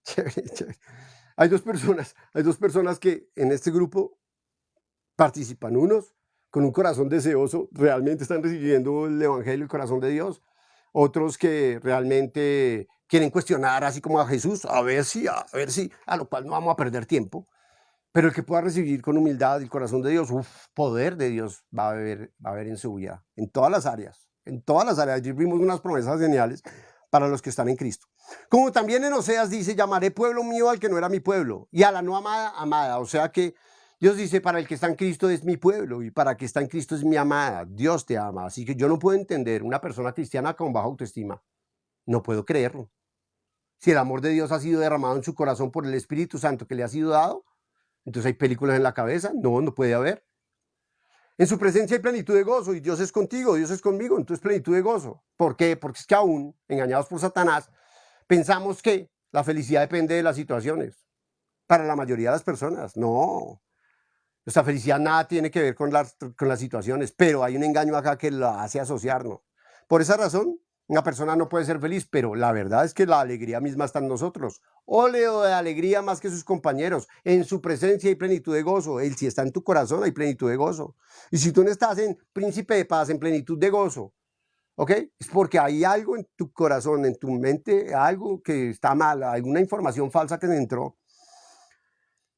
Chévere. Hay dos personas que en este grupo participan. Unos con un corazón deseoso, realmente están recibiendo el evangelio, el corazón de Dios. Otros que realmente quieren cuestionar así como a Jesús, a ver si, a lo cual no vamos a perder tiempo. Pero el que pueda recibir con humildad el corazón de Dios, poder de Dios va a haber en su vida, en todas las áreas. Allí vimos unas promesas geniales para los que están en Cristo. Como también en Oseas dice: llamaré pueblo mío al que no era mi pueblo, y a la no amada amada. O sea que Dios dice, para el que está en Cristo es mi pueblo y para el que está en Cristo es mi amada. Dios te ama. Así que yo no puedo entender una persona cristiana con baja autoestima. No puedo creerlo. Si el amor de Dios ha sido derramado en su corazón por el Espíritu Santo que le ha sido dado, entonces hay películas en la cabeza. No, no puede haber. En su presencia hay plenitud de gozo y Dios es contigo, Dios es conmigo, entonces plenitud de gozo. ¿Por qué? Porque es que aún, engañados por Satanás, pensamos que la felicidad depende de las situaciones. Para la mayoría de las personas, no. Nuestra felicidad nada tiene que ver con las situaciones, pero hay un engaño acá que la hace asociarnos. Por esa razón, una persona no puede ser feliz, pero la verdad es que la alegría misma está en nosotros. Óleo de alegría más que sus compañeros. En su presencia hay plenitud de gozo. Él, si está en tu corazón, hay plenitud de gozo. Y si tú no estás en príncipe de paz, en plenitud de gozo, ¿ok? Es porque hay algo en tu corazón, en tu mente, algo que está mal, alguna información falsa que entró.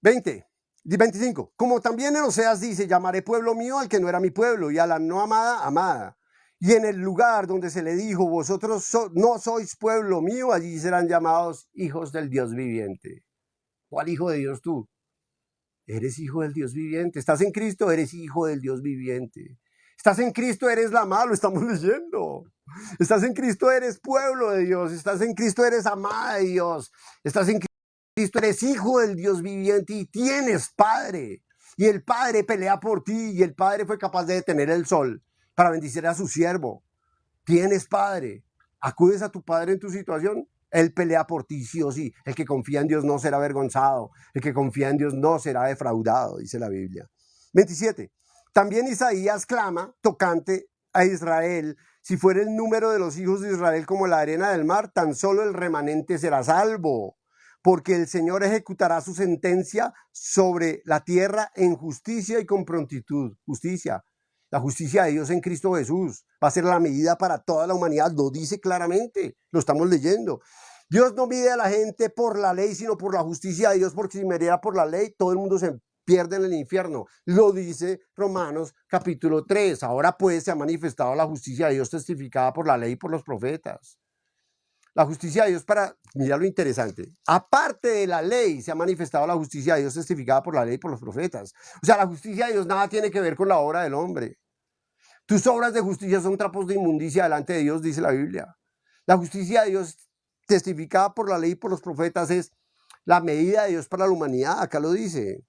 25. Como también en Oseas dice, llamaré pueblo mío al que no era mi pueblo y a la no amada, amada. Y en el lugar donde se le dijo, vosotros no sois pueblo mío, allí serán llamados hijos del Dios viviente. ¿Cuál hijo de Dios tú? Eres hijo del Dios viviente. Estás en Cristo, eres hijo del Dios viviente. Estás en Cristo, eres la amada, lo estamos leyendo. Estás en Cristo, eres pueblo de Dios. Estás en Cristo, eres amada de Dios. Estás en Cristo, eres hijo del Dios viviente y tienes Padre. Y el Padre pelea por ti y el Padre fue capaz de detener el sol para bendecir a su siervo. Tienes Padre. Acudes a tu Padre en tu situación. Él pelea por ti sí o sí. El que confía en Dios no será avergonzado. El que confía en Dios no será defraudado, dice la Biblia. 27. También Isaías clama tocante a Israel. Si fuera el número de los hijos de Israel como la arena del mar, tan solo el remanente será salvo. Porque el Señor ejecutará su sentencia sobre la tierra en justicia y con prontitud. Justicia. La justicia de Dios en Cristo Jesús va a ser la medida para toda la humanidad. Lo dice claramente, lo estamos leyendo. Dios no mide a la gente por la ley, sino por la justicia de Dios, porque si midiera por la ley, todo el mundo se pierde en el infierno. Lo dice Romanos capítulo 3. Ahora pues se ha manifestado la justicia de Dios testificada por la ley y por los profetas. La justicia de Dios mira lo interesante, aparte de la ley se ha manifestado la justicia de Dios testificada por la ley y por los profetas. O sea, la justicia de Dios nada tiene que ver con la obra del hombre. Tus obras de justicia son trapos de inmundicia delante de Dios, dice la Biblia. La justicia de Dios testificada por la ley y por los profetas es la medida de Dios para la humanidad, acá lo dice.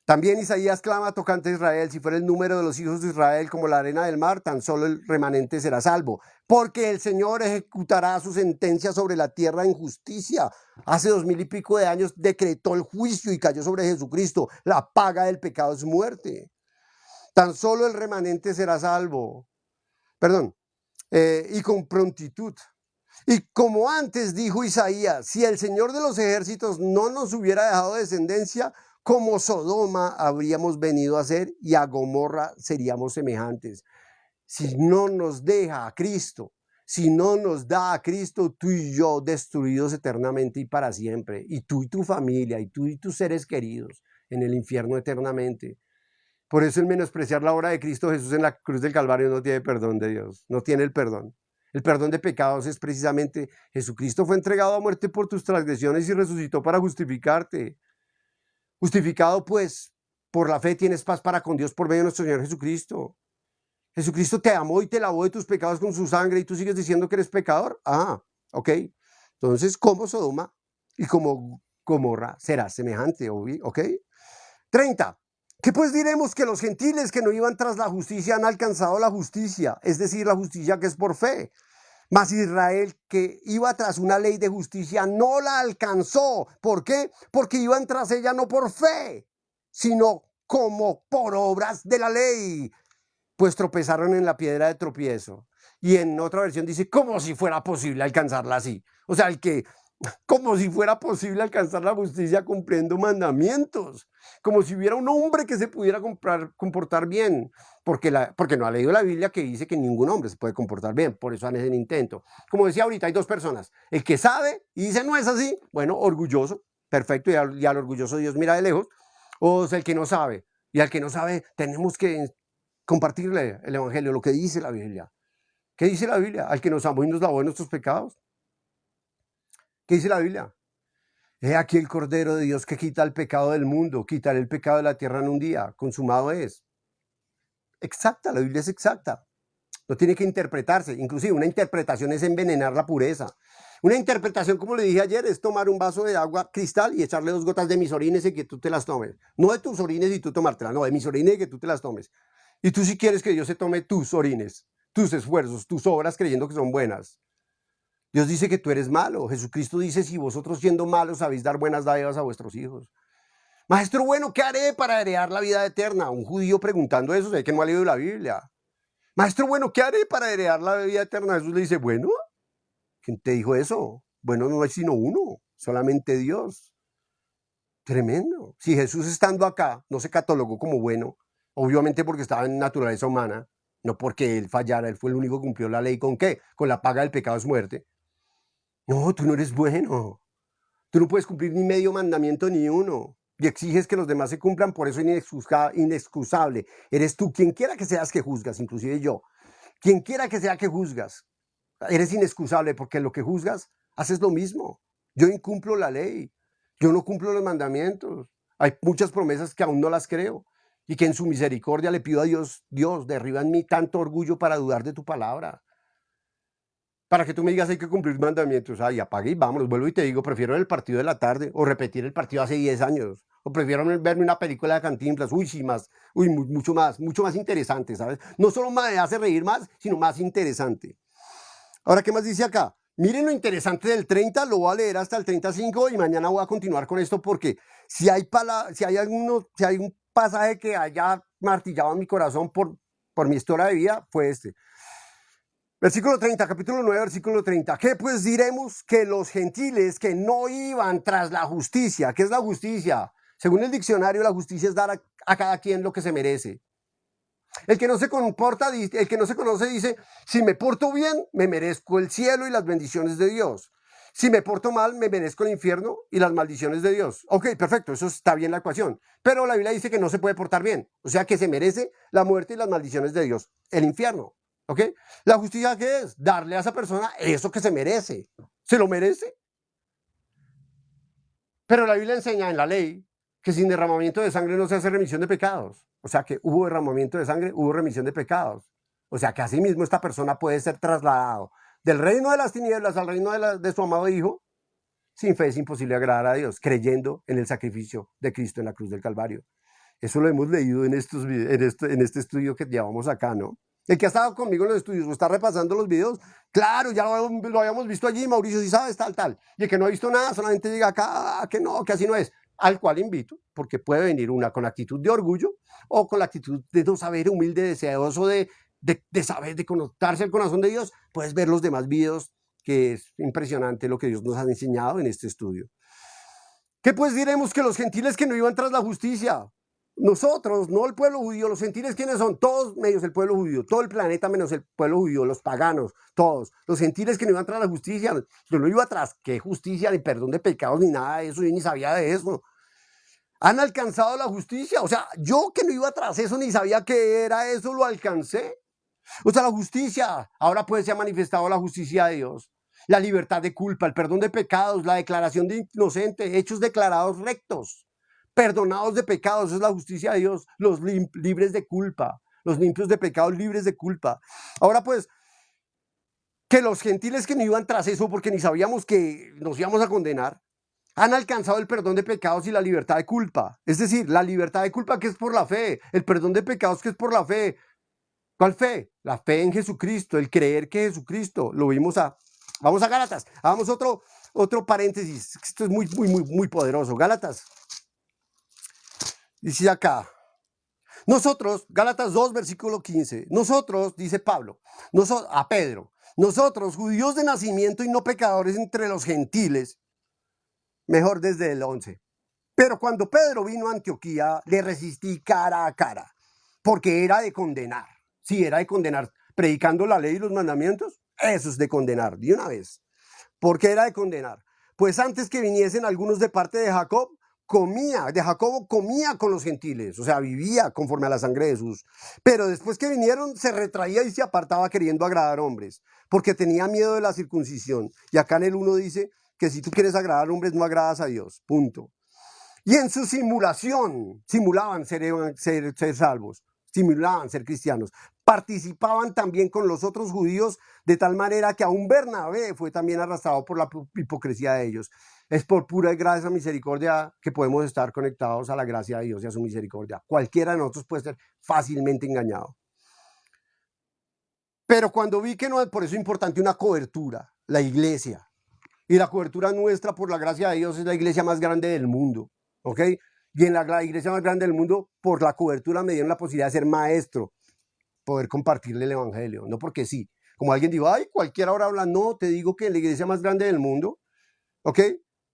También Isaías clama tocante a Israel, si fuera el número de los hijos de Israel como la arena del mar, tan solo el remanente será salvo. Porque el Señor ejecutará su sentencia sobre la tierra en justicia. Hace 2000 y pico de años decretó el juicio y cayó sobre Jesucristo. La paga del pecado es muerte. Tan solo el remanente será salvo. Y con prontitud. Y como antes dijo Isaías, si el Señor de los ejércitos no nos hubiera dejado descendencia, como Sodoma habríamos venido a ser y a Gomorra seríamos semejantes. Si no nos deja a Cristo, si no nos da a Cristo, tú y yo destruidos eternamente y para siempre, y tú y tu familia, y tú y tus seres queridos en el infierno eternamente. Por eso el menospreciar la obra de Cristo Jesús en la cruz del Calvario no tiene perdón de Dios, no tiene el perdón. El perdón de pecados es precisamente Jesucristo fue entregado a muerte por tus transgresiones y resucitó para justificarte. Justificado pues por la fe tienes paz para con Dios por medio de nuestro Señor Jesucristo. Jesucristo te amó y te lavó de tus pecados con su sangre y tú sigues diciendo que eres pecador. Ok. Entonces, como Sodoma y como Gomorra serás semejante, ¿ok? 30. ¿Qué pues diremos? Que los gentiles que no iban tras la justicia han alcanzado la justicia, es decir, la justicia que es por fe. Mas Israel, que iba tras una ley de justicia, no la alcanzó. ¿Por qué? Porque iban tras ella no por fe, sino como por obras de la ley. Pues tropezaron en la piedra de tropiezo. Y en otra versión dice, como si fuera posible alcanzarla así. O sea, como si fuera posible alcanzar la justicia cumpliendo mandamientos. Como si hubiera un hombre que se pudiera comportar bien. Porque no ha leído la Biblia que dice que ningún hombre se puede comportar bien. Por eso han hecho el intento. Como decía ahorita, hay dos personas. El que sabe y dice no es así. Bueno, orgulloso. Perfecto. Y al orgulloso Dios mira de lejos. O sea, el que no sabe. Y al que no sabe tenemos que compartirle el evangelio, lo que dice la Biblia. ¿Qué dice la Biblia? Al que nos amó y nos lavó de nuestros pecados. ¿Qué dice la Biblia? He aquí el Cordero de Dios que quita el pecado del mundo, quitará el pecado de la tierra en un día, consumado es. Exacta, la Biblia es exacta. No tiene que interpretarse. Inclusive una interpretación es envenenar la pureza. Una interpretación, como le dije ayer, es tomar un vaso de agua cristal y echarle 2 gotas de mis orines y que tú te las tomes. No de tus orines y tú tomártelas, no, de mis orines y que tú te las tomes. Y tú sí quieres que Dios se tome tus orines, tus esfuerzos, tus obras creyendo que son buenas. Dios dice que tú eres malo. Jesucristo dice, si vosotros siendo malos sabéis dar buenas dádivas a vuestros hijos. Maestro bueno, ¿qué haré para heredar la vida eterna? Un judío preguntando eso, sé que no ha leído la Biblia. Maestro bueno, ¿qué haré para heredar la vida eterna? Jesús le dice, bueno, ¿quién te dijo eso? Bueno, no hay sino uno, solamente Dios. Tremendo. Si Jesús estando acá no se catalogó como bueno, obviamente porque estaba en naturaleza humana, no porque él fallara, él fue el único que cumplió la ley. ¿Con qué? Con la paga del pecado es muerte. No, tú no eres bueno. Tú no puedes cumplir ni medio mandamiento ni uno. Y exiges que los demás se cumplan, por eso es inexcusable. Eres tú, quien quiera que seas que juzgas, inclusive yo. Quien quiera que sea que juzgas, eres inexcusable porque lo que juzgas, haces lo mismo. Yo incumplo la ley. Yo no cumplo los mandamientos. Hay muchas promesas que aún no las creo. Y que en su misericordia le pido a Dios, Dios, derriba en mí tanto orgullo para dudar de tu palabra. Para que tú me digas hay que cumplir mandamientos. Ay, apague y vámonos. Vuelvo y te digo, prefiero el partido de la tarde o repetir el partido hace 10 años. O prefiero verme una película de Cantinflas. Uy, sí, más. Uy, mucho más interesante, ¿sabes? No solo me hace reír más, sino más interesante. Ahora, ¿qué más dice acá? Miren lo interesante del 30, lo voy a leer hasta el 35 y mañana voy a continuar con esto porque si hay un pasaje que haya martillado en mi corazón por mi historia de vida, fue este. Versículo 30, capítulo 9, versículo 30. ¿Qué pues diremos? Que los gentiles que no iban tras la justicia. ¿Qué es la justicia? Según el diccionario, la justicia es dar a cada quien lo que se merece. El que no se comporta, el que no se conoce dice, si me porto bien, me merezco el cielo y las bendiciones de Dios. Si me porto mal, me merezco el infierno y las maldiciones de Dios. Ok, perfecto, eso está bien la ecuación. Pero la Biblia dice que no se puede portar bien. O sea que se merece la muerte y las maldiciones de Dios, el infierno. ¿Ok? ¿La justicia qué es? Darle a esa persona eso que se merece. ¿Se lo merece? Pero la Biblia enseña en la ley que sin derramamiento de sangre no se hace remisión de pecados. O sea que hubo derramamiento de sangre, hubo remisión de pecados. O sea que asimismo esta persona puede ser trasladado del reino de las tinieblas al reino de su amado Hijo. Sin fe es imposible agradar a Dios, creyendo en el sacrificio de Cristo en la cruz del Calvario. Eso lo hemos leído en este estudio que llevamos acá, ¿no? El que ha estado conmigo en los estudios o está repasando los videos, claro, ya lo habíamos visto allí, Mauricio, si sabes, tal. Y el que no ha visto nada, solamente diga acá que no, que así no es. Al cual invito, porque puede venir una con actitud de orgullo o con la actitud de no saber, humilde, deseoso de saber, de conectarse al corazón de Dios. Puedes ver los demás videos, que es impresionante lo que Dios nos ha enseñado en este estudio. ¿Qué pues diremos? Que los gentiles que no iban tras la justicia, nosotros, no el pueblo judío, los gentiles, ¿quiénes son? Todos menos el pueblo judío, todo el planeta menos el pueblo judío, los paganos, todos. Los gentiles que no iban tras la justicia, yo no iba tras qué justicia, ni perdón de pecados, ni nada de eso, yo ni sabía de eso. Han alcanzado la justicia, o sea, yo que no iba tras eso, ni sabía qué era eso, lo alcancé. O sea, la justicia, ahora pues se ha manifestado la justicia de Dios. La libertad de culpa, el perdón de pecados, la declaración de inocente, hechos declarados rectos, perdonados de pecados, eso es la justicia de Dios, los libres de culpa, los limpios de pecados, libres de culpa. Ahora pues, que los gentiles que no iban tras eso porque ni sabíamos que nos íbamos a condenar, han alcanzado el perdón de pecados y la libertad de culpa. Es decir, la libertad de culpa que es por la fe, el perdón de pecados que es por la fe. ¿Cuál fe? La fe en Jesucristo, el creer que Jesucristo, vamos a Gálatas, hagamos otro paréntesis, esto es muy poderoso. Gálatas, dice acá, nosotros, Gálatas 2, versículo 15, nosotros, dice Pablo, a Pedro, nosotros, judíos de nacimiento y no pecadores entre los gentiles, mejor desde el 11. Pero cuando Pedro vino a Antioquía, le resistí cara a cara, porque era de condenar. Sí, era de condenar. Predicando la ley y los mandamientos, eso es de condenar, de una vez. ¿Por qué era de condenar? Pues antes que viniesen algunos de parte de Jacobo comía con los gentiles, o sea, vivía conforme a la sangre de Jesús. Pero después que vinieron, se retraía y se apartaba queriendo agradar hombres, porque tenía miedo de la circuncisión. Y acá en el 1 dice, que si tú quieres agradar a hombres no agradas a Dios, punto. Y en su simulación, simulaban ser salvos, simulaban ser cristianos. Participaban también con los otros judíos de tal manera que aún Bernabé fue también arrastrado por la hipocresía de ellos. Es por pura gracia, misericordia que podemos estar conectados a la gracia de Dios y a su misericordia. Cualquiera de nosotros puede ser fácilmente engañado. Pero cuando vi que no, por eso es importante una cobertura, la iglesia. Y la cobertura nuestra, por la gracia de Dios, es la iglesia más grande del mundo. ¿Ok? Y en la iglesia más grande del mundo, por la cobertura me dieron la posibilidad de ser maestro, poder compartirle el evangelio. No porque sí. Como alguien dijo, ay, cualquiera ahora habla. No, te digo que en la iglesia más grande del mundo, ¿ok?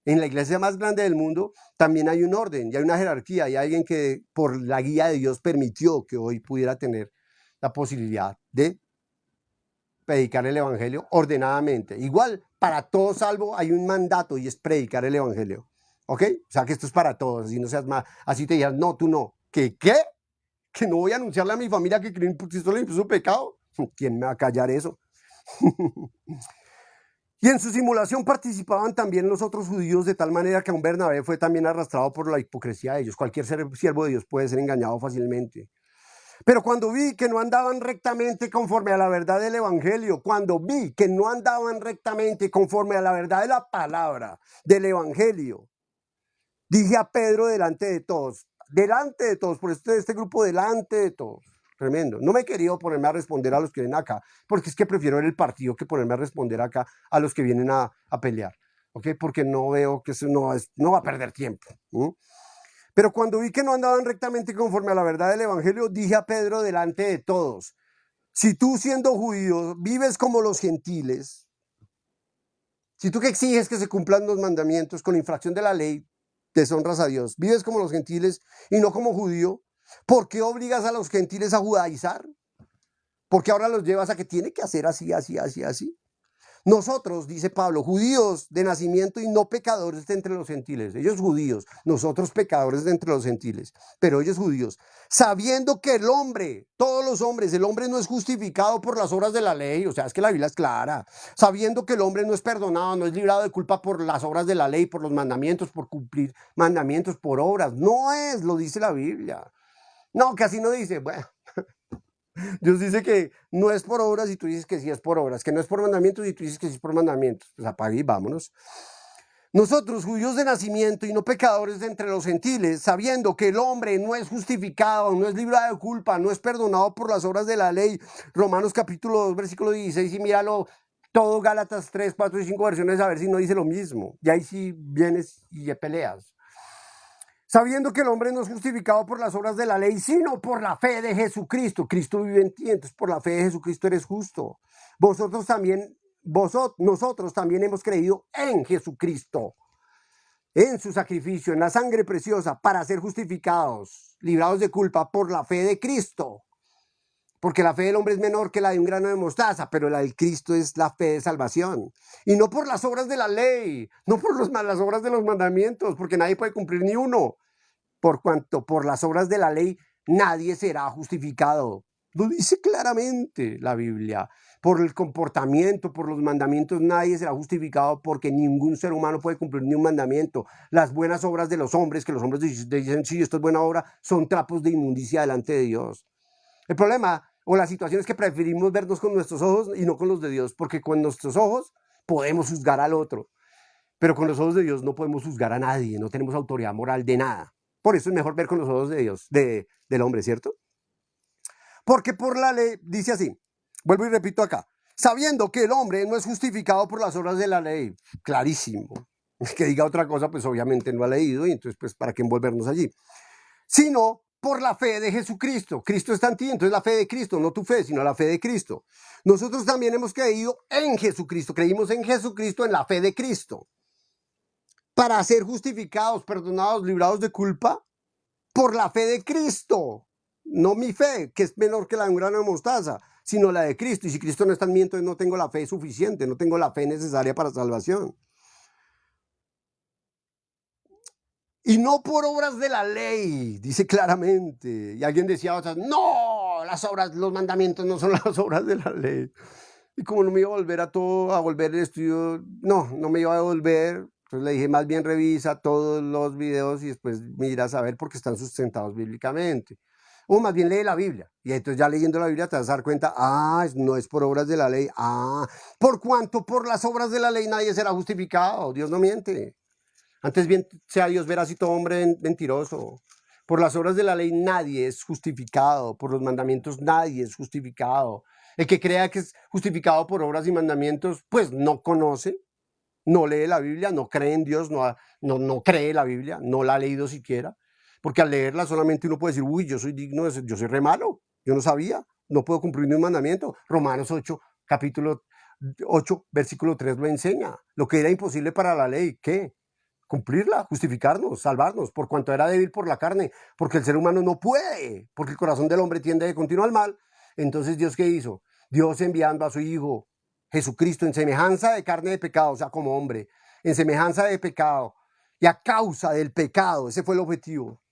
En la iglesia más grande del mundo también hay un orden y hay una jerarquía. Y hay alguien que por la guía de Dios permitió que hoy pudiera tener la posibilidad de predicar el evangelio ordenadamente. Igual, para todo salvo hay un mandato y es predicar el evangelio. ¿Ok? O sea que esto es para todos, así no seas más, así te digas, no, tú no. ¿Qué? ¿Que no voy a anunciarle a mi familia que Cristo le impuso pecado? ¿Quién me va a callar eso? Y en su simulación participaban también los otros judíos de tal manera que un Bernabé fue también arrastrado por la hipocresía de ellos. Cualquier siervo de Dios puede ser engañado fácilmente. Pero cuando vi que no andaban rectamente conforme a la verdad del evangelio, cuando vi que no andaban rectamente conforme a la verdad de la palabra del evangelio, dije a Pedro delante de todos, por este grupo delante de todos. Tremendo. No me he querido ponerme a responder a los que vienen acá, porque es que prefiero ver el partido que ponerme a responder acá a los que vienen a pelear. ¿Ok? Porque no veo que eso no va a perder tiempo. Pero cuando vi que no andaban rectamente conforme a la verdad del evangelio, dije a Pedro delante de todos, si tú siendo judío vives como los gentiles, si tú que exiges que se cumplan los mandamientos con infracción de la ley, deshonras a Dios, vives como los gentiles y no como judío, ¿por qué obligas a los gentiles a judaizar? ¿Por qué ahora los llevas a que tiene que hacer así, así, así, así? Nosotros, dice Pablo, judíos de nacimiento y no pecadores de entre los gentiles. Ellos judíos, nosotros pecadores de entre los gentiles, pero ellos judíos. Sabiendo que el hombre, todos los hombres, el hombre no es justificado por las obras de la ley, o sea, es que la Biblia es clara. Sabiendo que el hombre no es perdonado, no es librado de culpa por las obras de la ley, por los mandamientos, por cumplir mandamientos, por obras. No es, lo dice la Biblia. No, que así no dice, bueno. Dios dice que no es por obras y tú dices que sí es por obras, que no es por mandamientos y tú dices que sí es por mandamientos. Pues apague y vámonos. Nosotros, judíos de nacimiento y no pecadores de entre los gentiles, sabiendo que el hombre no es justificado, no es librado de culpa, no es perdonado por las obras de la ley. Romanos capítulo 2, versículo 16, y míralo, todo Gálatas 3, 4 y 5 versiones, a ver si no dice lo mismo. Y ahí sí vienes y peleas. Sabiendo que el hombre no es justificado por las obras de la ley, sino por la fe de Jesucristo. Cristo vive en ti, entonces por la fe de Jesucristo eres justo. Nosotros también hemos creído en Jesucristo, en su sacrificio, en la sangre preciosa, para ser justificados, librados de culpa por la fe de Cristo. Porque la fe del hombre es menor que la de un grano de mostaza, pero la del Cristo es la fe de salvación. Y no por las obras de la ley, no por las obras de los mandamientos, porque nadie puede cumplir ni uno. Por cuanto por las obras de la ley nadie será justificado. Lo dice claramente la Biblia. Por el comportamiento, por los mandamientos, nadie será justificado porque ningún ser humano puede cumplir ni un mandamiento. Las buenas obras de los hombres, que los hombres dicen, sí, esto es buena obra, son trapos de inmundicia delante de Dios. El problema o la situación es que preferimos vernos con nuestros ojos y no con los de Dios, porque con nuestros ojos podemos juzgar al otro, pero con los ojos de Dios no podemos juzgar a nadie, no tenemos autoridad moral de nada. Por eso es mejor ver con los ojos de Dios, del hombre, ¿cierto? Porque por la ley, dice así, vuelvo y repito acá, sabiendo que el hombre no es justificado por las obras de la ley, clarísimo. Que diga otra cosa, pues obviamente no ha leído y entonces pues para qué envolvernos allí. Sino por la fe de Jesucristo. Cristo está en ti, entonces la fe de Cristo, no tu fe, sino la fe de Cristo. Nosotros también hemos creído en Jesucristo, creímos en Jesucristo, en la fe de Cristo, para ser justificados, perdonados, librados de culpa, por la fe de Cristo. No mi fe, que es menor que la de un grano de mostaza, sino la de Cristo. Y si Cristo no está en mí, entonces no tengo la fe suficiente, no tengo la fe necesaria para salvación. Y no por obras de la ley, dice claramente. Y alguien decía, no, las obras, los mandamientos no son las obras de la ley. Y como no me iba a volver a volver el estudio, no me iba a volver. Entonces le dije, más bien revisa todos los videos y después mira a saber porque están sustentados bíblicamente. O más bien lee la Biblia. Y entonces ya leyendo la Biblia te vas a dar cuenta, no es por obras de la ley. Por cuanto por las obras de la ley nadie será justificado. Dios no miente. Antes bien sea Dios veraz y todo hombre mentiroso. Por las obras de la ley nadie es justificado. Por los mandamientos nadie es justificado. El que crea que es justificado por obras y mandamientos, pues no conoce, no lee la Biblia, no cree en Dios, no cree la Biblia, no la ha leído siquiera. Porque al leerla solamente uno puede decir, uy, yo soy digno de ser, yo soy re malo, yo no sabía, no puedo cumplir ni un mandamiento. Romanos 8, capítulo 8, versículo 3 lo enseña. Lo que era imposible para la ley, ¿qué? Cumplirla, justificarnos, salvarnos, por cuanto era débil por la carne, porque el ser humano no puede, porque el corazón del hombre tiende de continuo al mal. Entonces, ¿Dios qué hizo? Dios enviando a su Hijo, Jesucristo, en semejanza de carne de pecado, o sea, como hombre, en semejanza de pecado, y a causa del pecado, ese fue el objetivo,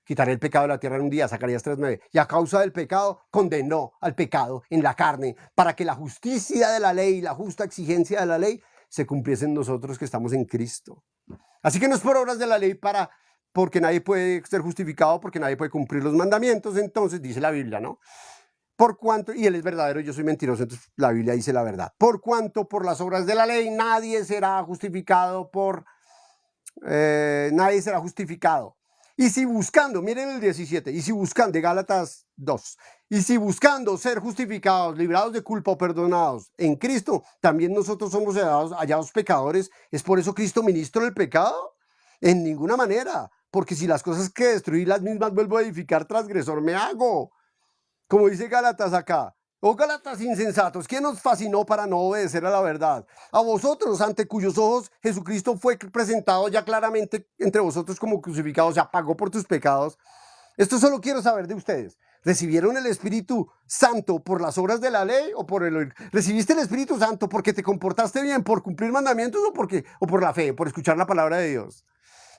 quitar el pecado de la tierra en un día, Zacarías 3:9, y a causa del pecado condenó al pecado en la carne, para que la justicia de la ley y la justa exigencia de la ley se cumpliese en nosotros que estamos en Cristo. Así que no es por obras de la ley porque nadie puede ser justificado, porque nadie puede cumplir los mandamientos, entonces dice la Biblia, ¿no? Por cuanto, y él es verdadero, yo soy mentiroso, entonces la Biblia dice la verdad. Por cuanto por las obras de la ley nadie será justificado nadie será justificado. Y si buscando, miren el 17, y si buscando, de Gálatas 2, y si buscando ser justificados, librados de culpa o perdonados en Cristo, también nosotros somos hallados pecadores. ¿Es por eso Cristo ministro del pecado? En ninguna manera, porque si las cosas que destruí las mismas vuelvo a edificar, transgresor me hago. Como dice Gálatas acá, oh Gálatas insensatos, ¿quién nos fascinó para no obedecer a la verdad? A vosotros, ante cuyos ojos Jesucristo fue presentado ya claramente entre vosotros como crucificado, o sea, pagó por tus pecados. Esto solo quiero saber de ustedes. ¿Recibieron el Espíritu Santo por las obras de la ley o por el oír? ¿Recibiste el Espíritu Santo porque te comportaste bien, por cumplir mandamientos o por la fe, por escuchar la palabra de Dios?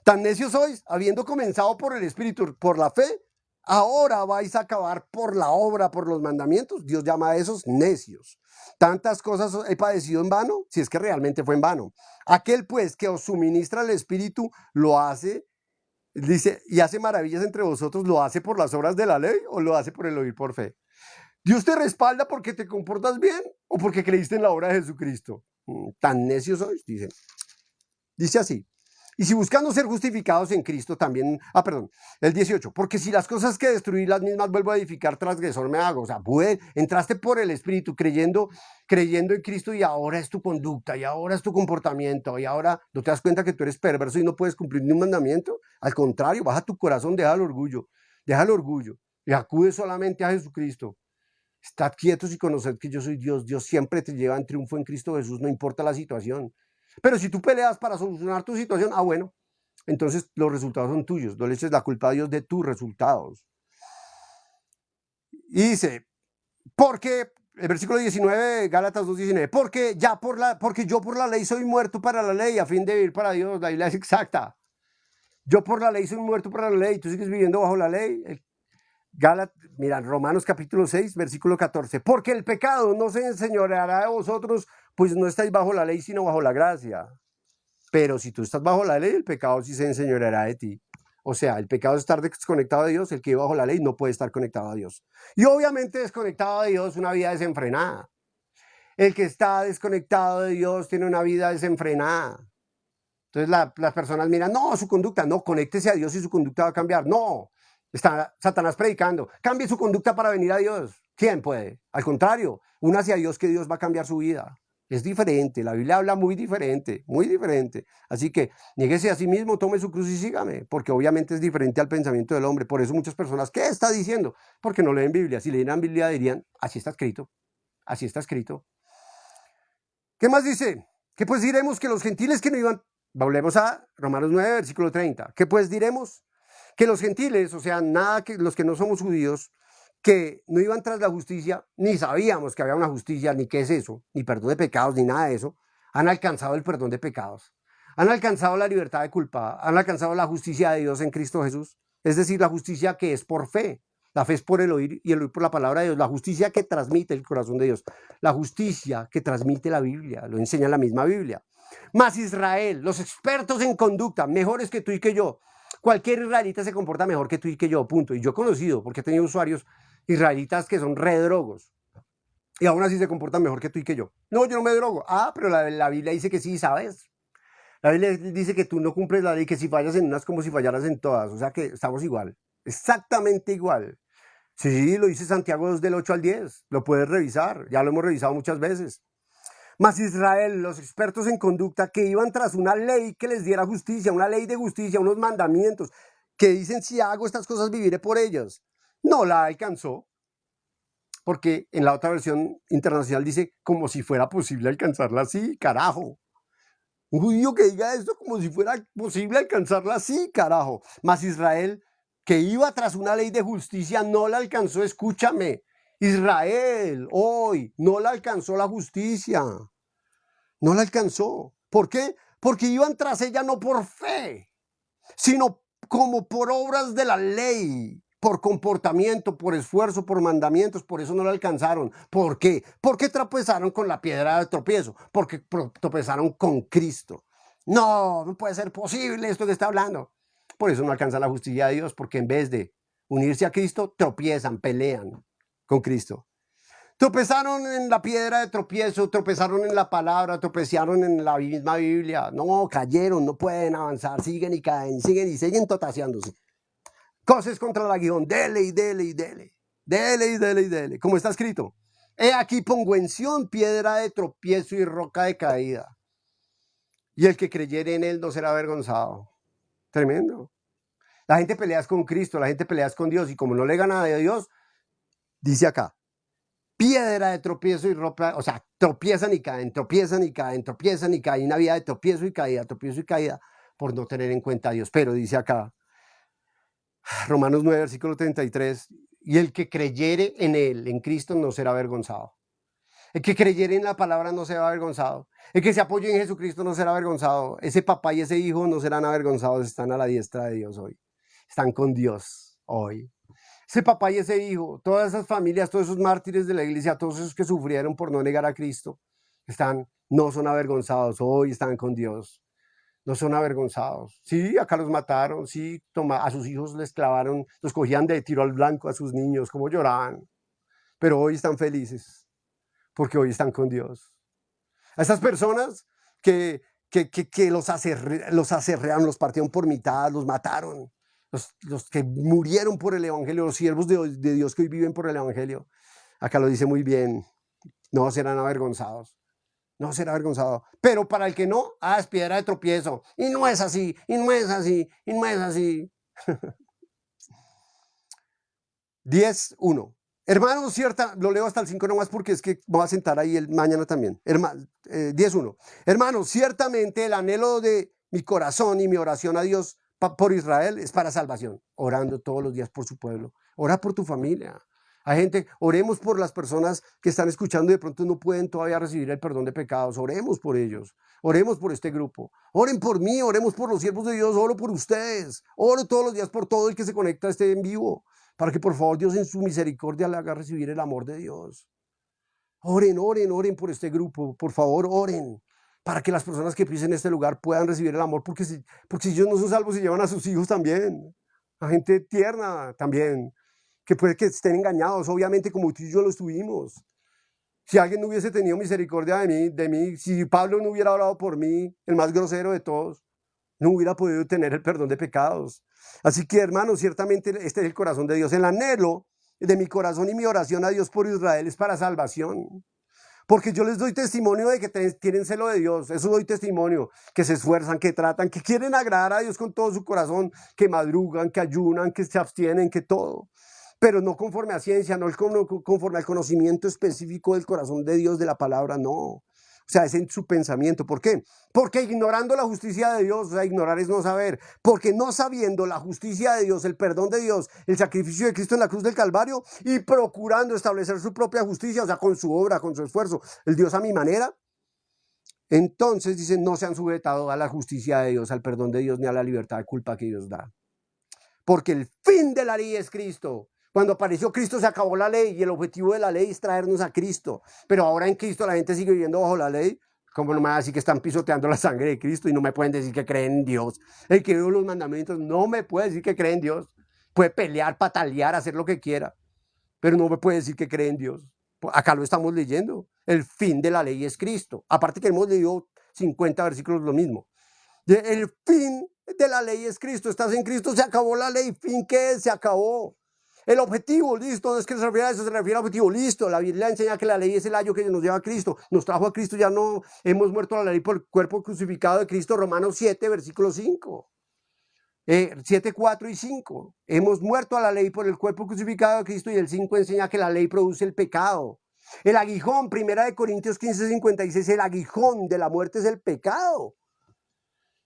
Tan necios sois, habiendo comenzado por el Espíritu, por la fe, ahora vais a acabar por la obra, por los mandamientos. Dios llama a esos necios. Tantas cosas he padecido en vano, si es que realmente fue en vano. Aquel pues que os suministra el Espíritu lo hace, dice, y hace maravillas entre vosotros, ¿lo hace por las obras de la ley o lo hace por el oír por fe? ¿Dios te respalda porque te comportas bien o porque creíste en la obra de Jesucristo? Tan necios sois, dice así. Y si buscando ser justificados en Cristo también, el 18, porque si las cosas que destruí las mismas vuelvo a edificar, transgresor me hago. O sea, entraste por el Espíritu creyendo en Cristo y ahora es tu conducta, y ahora es tu comportamiento, y ahora no te das cuenta que tú eres perverso y no puedes cumplir ni un mandamiento. Al contrario, baja tu corazón, deja el orgullo y acude solamente a Jesucristo. Estad quietos y conoced que yo soy Dios. Dios siempre te lleva en triunfo en Cristo Jesús, no importa la situación. Pero si tú peleas para solucionar tu situación, bueno, entonces los resultados son tuyos. No le eches la culpa a Dios de tus resultados. Y dice, porque, el versículo 19, Gálatas 2:19, porque yo por la ley soy muerto para la ley a fin de vivir para Dios. La Biblia es exacta. Yo por la ley soy muerto para la ley. Tú sigues viviendo bajo la ley. Mira, Romanos capítulo 6, versículo 14. Porque el pecado no se enseñoreará de vosotros, pues no estáis bajo la ley, sino bajo la gracia. Pero si tú estás bajo la ley, el pecado sí se enseñoreará de ti. O sea, el pecado es estar desconectado de Dios. El que vive bajo la ley no puede estar conectado a Dios. Y obviamente desconectado de Dios, una vida desenfrenada. El que está desconectado de Dios tiene una vida desenfrenada. Entonces las personas miran, no, su conducta, no, conéctese a Dios y su conducta va a cambiar. No, está Satanás predicando, cambie su conducta para venir a Dios. ¿Quién puede? Al contrario, únase a Dios que Dios va a cambiar su vida. Es diferente, la Biblia habla muy diferente, muy diferente. Así que niéguese a sí mismo, tome su cruz y sígame, porque obviamente es diferente al pensamiento del hombre. Por eso muchas personas, ¿qué está diciendo? Porque no leen Biblia. Si leyeran Biblia dirían, así está escrito, así está escrito. ¿Qué más dice? Que pues diremos que los gentiles que no iban... Volvemos a Romanos 9, versículo 30. ¿Qué pues diremos? Que los gentiles, o sea, los que no somos judíos, que no iban tras la justicia, ni sabíamos que había una justicia, ni qué es eso, ni perdón de pecados, ni nada de eso, han alcanzado el perdón de pecados. Han alcanzado la libertad de culpa, han alcanzado la justicia de Dios en Cristo Jesús. Es decir, la justicia que es por fe. La fe es por el oír y el oír por la palabra de Dios. La justicia que transmite el corazón de Dios. La justicia que transmite la Biblia. Lo enseña la misma Biblia. Más Israel, los expertos en conducta, mejores que tú y que yo. Cualquier israelita se comporta mejor que tú y que yo, punto. Y yo he conocido, porque he tenido usuarios israelitas que son redrogos. Y aún así se comportan mejor que tú y que yo. No, yo no me drogo. Ah, pero la Biblia dice que sí, ¿sabes? La Biblia dice que tú no cumples la ley, que si fallas en unas como si fallaras en todas. O sea que estamos igual. Exactamente igual. Sí, lo dice Santiago 2 del 8 al 10. Lo puedes revisar. Ya lo hemos revisado muchas veces. Mas Israel, los expertos en conducta que iban tras una ley que les diera justicia, una ley de justicia, unos mandamientos, que dicen si hago estas cosas viviré por ellas. No la alcanzó. Porque en la otra versión internacional dice como si fuera posible alcanzarla así, carajo. Un judío que diga esto como si fuera posible alcanzarla así, carajo. Mas Israel, que iba tras una ley de justicia, no la alcanzó, escúchame. Israel, hoy, no la alcanzó la justicia. No la alcanzó. ¿Por qué? Porque iban tras ella no por fe, sino como por obras de la ley, por comportamiento, por esfuerzo, por mandamientos. Por eso no la alcanzaron. ¿Por qué? Porque tropezaron con la piedra de tropiezo, porque tropezaron con Cristo. No, no puede ser posible esto que está hablando. Por eso no alcanza la justicia de Dios, porque en vez de unirse a Cristo, tropiezan, pelean con Cristo. Tropezaron en la piedra de tropiezo, tropezaron en la palabra, tropezaron en la misma Biblia. No, cayeron, no pueden avanzar, siguen y caen, siguen totaseándose. Cosas contra el aguijón, dele y dele y dele. Dele y dele y dele. Como está escrito. He aquí pongo en Sión piedra de tropiezo y roca de caída. Y el que creyere en él no será avergonzado. Tremendo. La gente pelea con Cristo, la gente pelea con Dios. Y como no le gana a Dios, dice acá. Piedra de tropiezo y roca, o sea, tropiezan y caen, tropiezan y caen, tropiezan y caen, una vida de tropiezo y caída, por no tener en cuenta a Dios. Pero dice acá, Romanos 9, versículo 33, y el que creyere en él, en Cristo, no será avergonzado. El que creyere en la palabra no será avergonzado. El que se apoye en Jesucristo no será avergonzado. Ese papá y ese hijo no serán avergonzados, están a la diestra de Dios hoy. Están con Dios hoy. Ese papá y ese hijo, todas esas familias, todos esos mártires de la iglesia, todos esos que sufrieron por no negar a Cristo, no son avergonzados, hoy están con Dios. No son avergonzados. Sí, acá los mataron, sí, a sus hijos les clavaron, los cogían de tiro al blanco a sus niños, como lloraban. Pero hoy están felices, porque hoy están con Dios. A estas personas que los acerrearon, los partieron por mitad, los mataron. Los que murieron por el evangelio, los siervos de Dios que hoy viven por el evangelio. Acá lo dice muy bien, no serán avergonzados. No será avergonzado. Pero para el que no, es piedra de tropiezo. Y no es así, y no es así, y no es así. 10:1. Hermanos, lo leo hasta el 5 nomás porque es que voy a sentar ahí mañana también. 10:1. Hermanos, ciertamente el anhelo de mi corazón y mi oración a Dios por Israel es para salvación. Orando todos los días por su pueblo. Ora por tu familia. Hay gente, oremos por las personas que están escuchando y de pronto no pueden todavía recibir el perdón de pecados. Oremos por ellos. Oremos por este grupo. Oren por mí, oremos por los siervos de Dios, oro por ustedes. Oro todos los días por todo el que se conecta a este en vivo. Para que por favor Dios en su misericordia le haga recibir el amor de Dios. Oren, oren, oren por este grupo. Por favor, oren. Para que las personas que pisen este lugar puedan recibir el amor. Porque si ellos no son salvos, se llevan a sus hijos también. A gente tierna también. Que puede que estén engañados, obviamente como tú y yo lo estuvimos. Si alguien no hubiese tenido misericordia de mí, si Pablo no hubiera orado por mí, el más grosero de todos, no hubiera podido tener el perdón de pecados. Así que, hermanos, ciertamente este es el corazón de Dios. El anhelo de mi corazón y mi oración a Dios por Israel es para salvación. Porque yo les doy testimonio de que tienen celo de Dios. Eso doy testimonio. Que se esfuerzan, que tratan, que quieren agradar a Dios con todo su corazón, que madrugan, que ayunan, que se abstienen, que todo. Pero no conforme a ciencia, no conforme al conocimiento específico del corazón de Dios, de la palabra, no. O sea, es en su pensamiento. ¿Por qué? Porque ignorando la justicia de Dios, o sea, ignorar es no saber. Porque no sabiendo la justicia de Dios, el perdón de Dios, el sacrificio de Cristo en la cruz del Calvario y procurando establecer su propia justicia, o sea, con su obra, con su esfuerzo, el Dios a mi manera. Entonces, dicen, no se han sujetado a la justicia de Dios, al perdón de Dios, ni a la libertad de culpa que Dios da. Porque el fin de la ley es Cristo. Cuando apareció Cristo se acabó la ley y el objetivo de la ley es traernos a Cristo. Pero ahora en Cristo la gente sigue viviendo bajo la ley. ¿Cómo no me van a decir que están pisoteando la sangre de Cristo y no me pueden decir que creen en Dios? El que vive los mandamientos no me puede decir que cree en Dios. Puede pelear, patalear, hacer lo que quiera, pero no me puede decir que cree en Dios. Acá lo estamos leyendo. El fin de la ley es Cristo. Aparte que hemos leído 50 versículos lo mismo. El fin de la ley es Cristo. Estás en Cristo, se acabó la ley. ¿Fin qué es? Se acabó. El objetivo, listo, no es que se refiere a eso, se refiere al objetivo, listo. La Biblia enseña que la ley es el ayo que nos lleva a Cristo. Nos trajo a Cristo, ya no hemos muerto a la ley por el cuerpo crucificado de Cristo. Romanos 7, versículo 5. 7, 4 y 5. Hemos muerto a la ley por el cuerpo crucificado de Cristo y el 5 enseña que la ley produce el pecado. El aguijón, 1 Corintios 15, 56, el aguijón de la muerte es el pecado.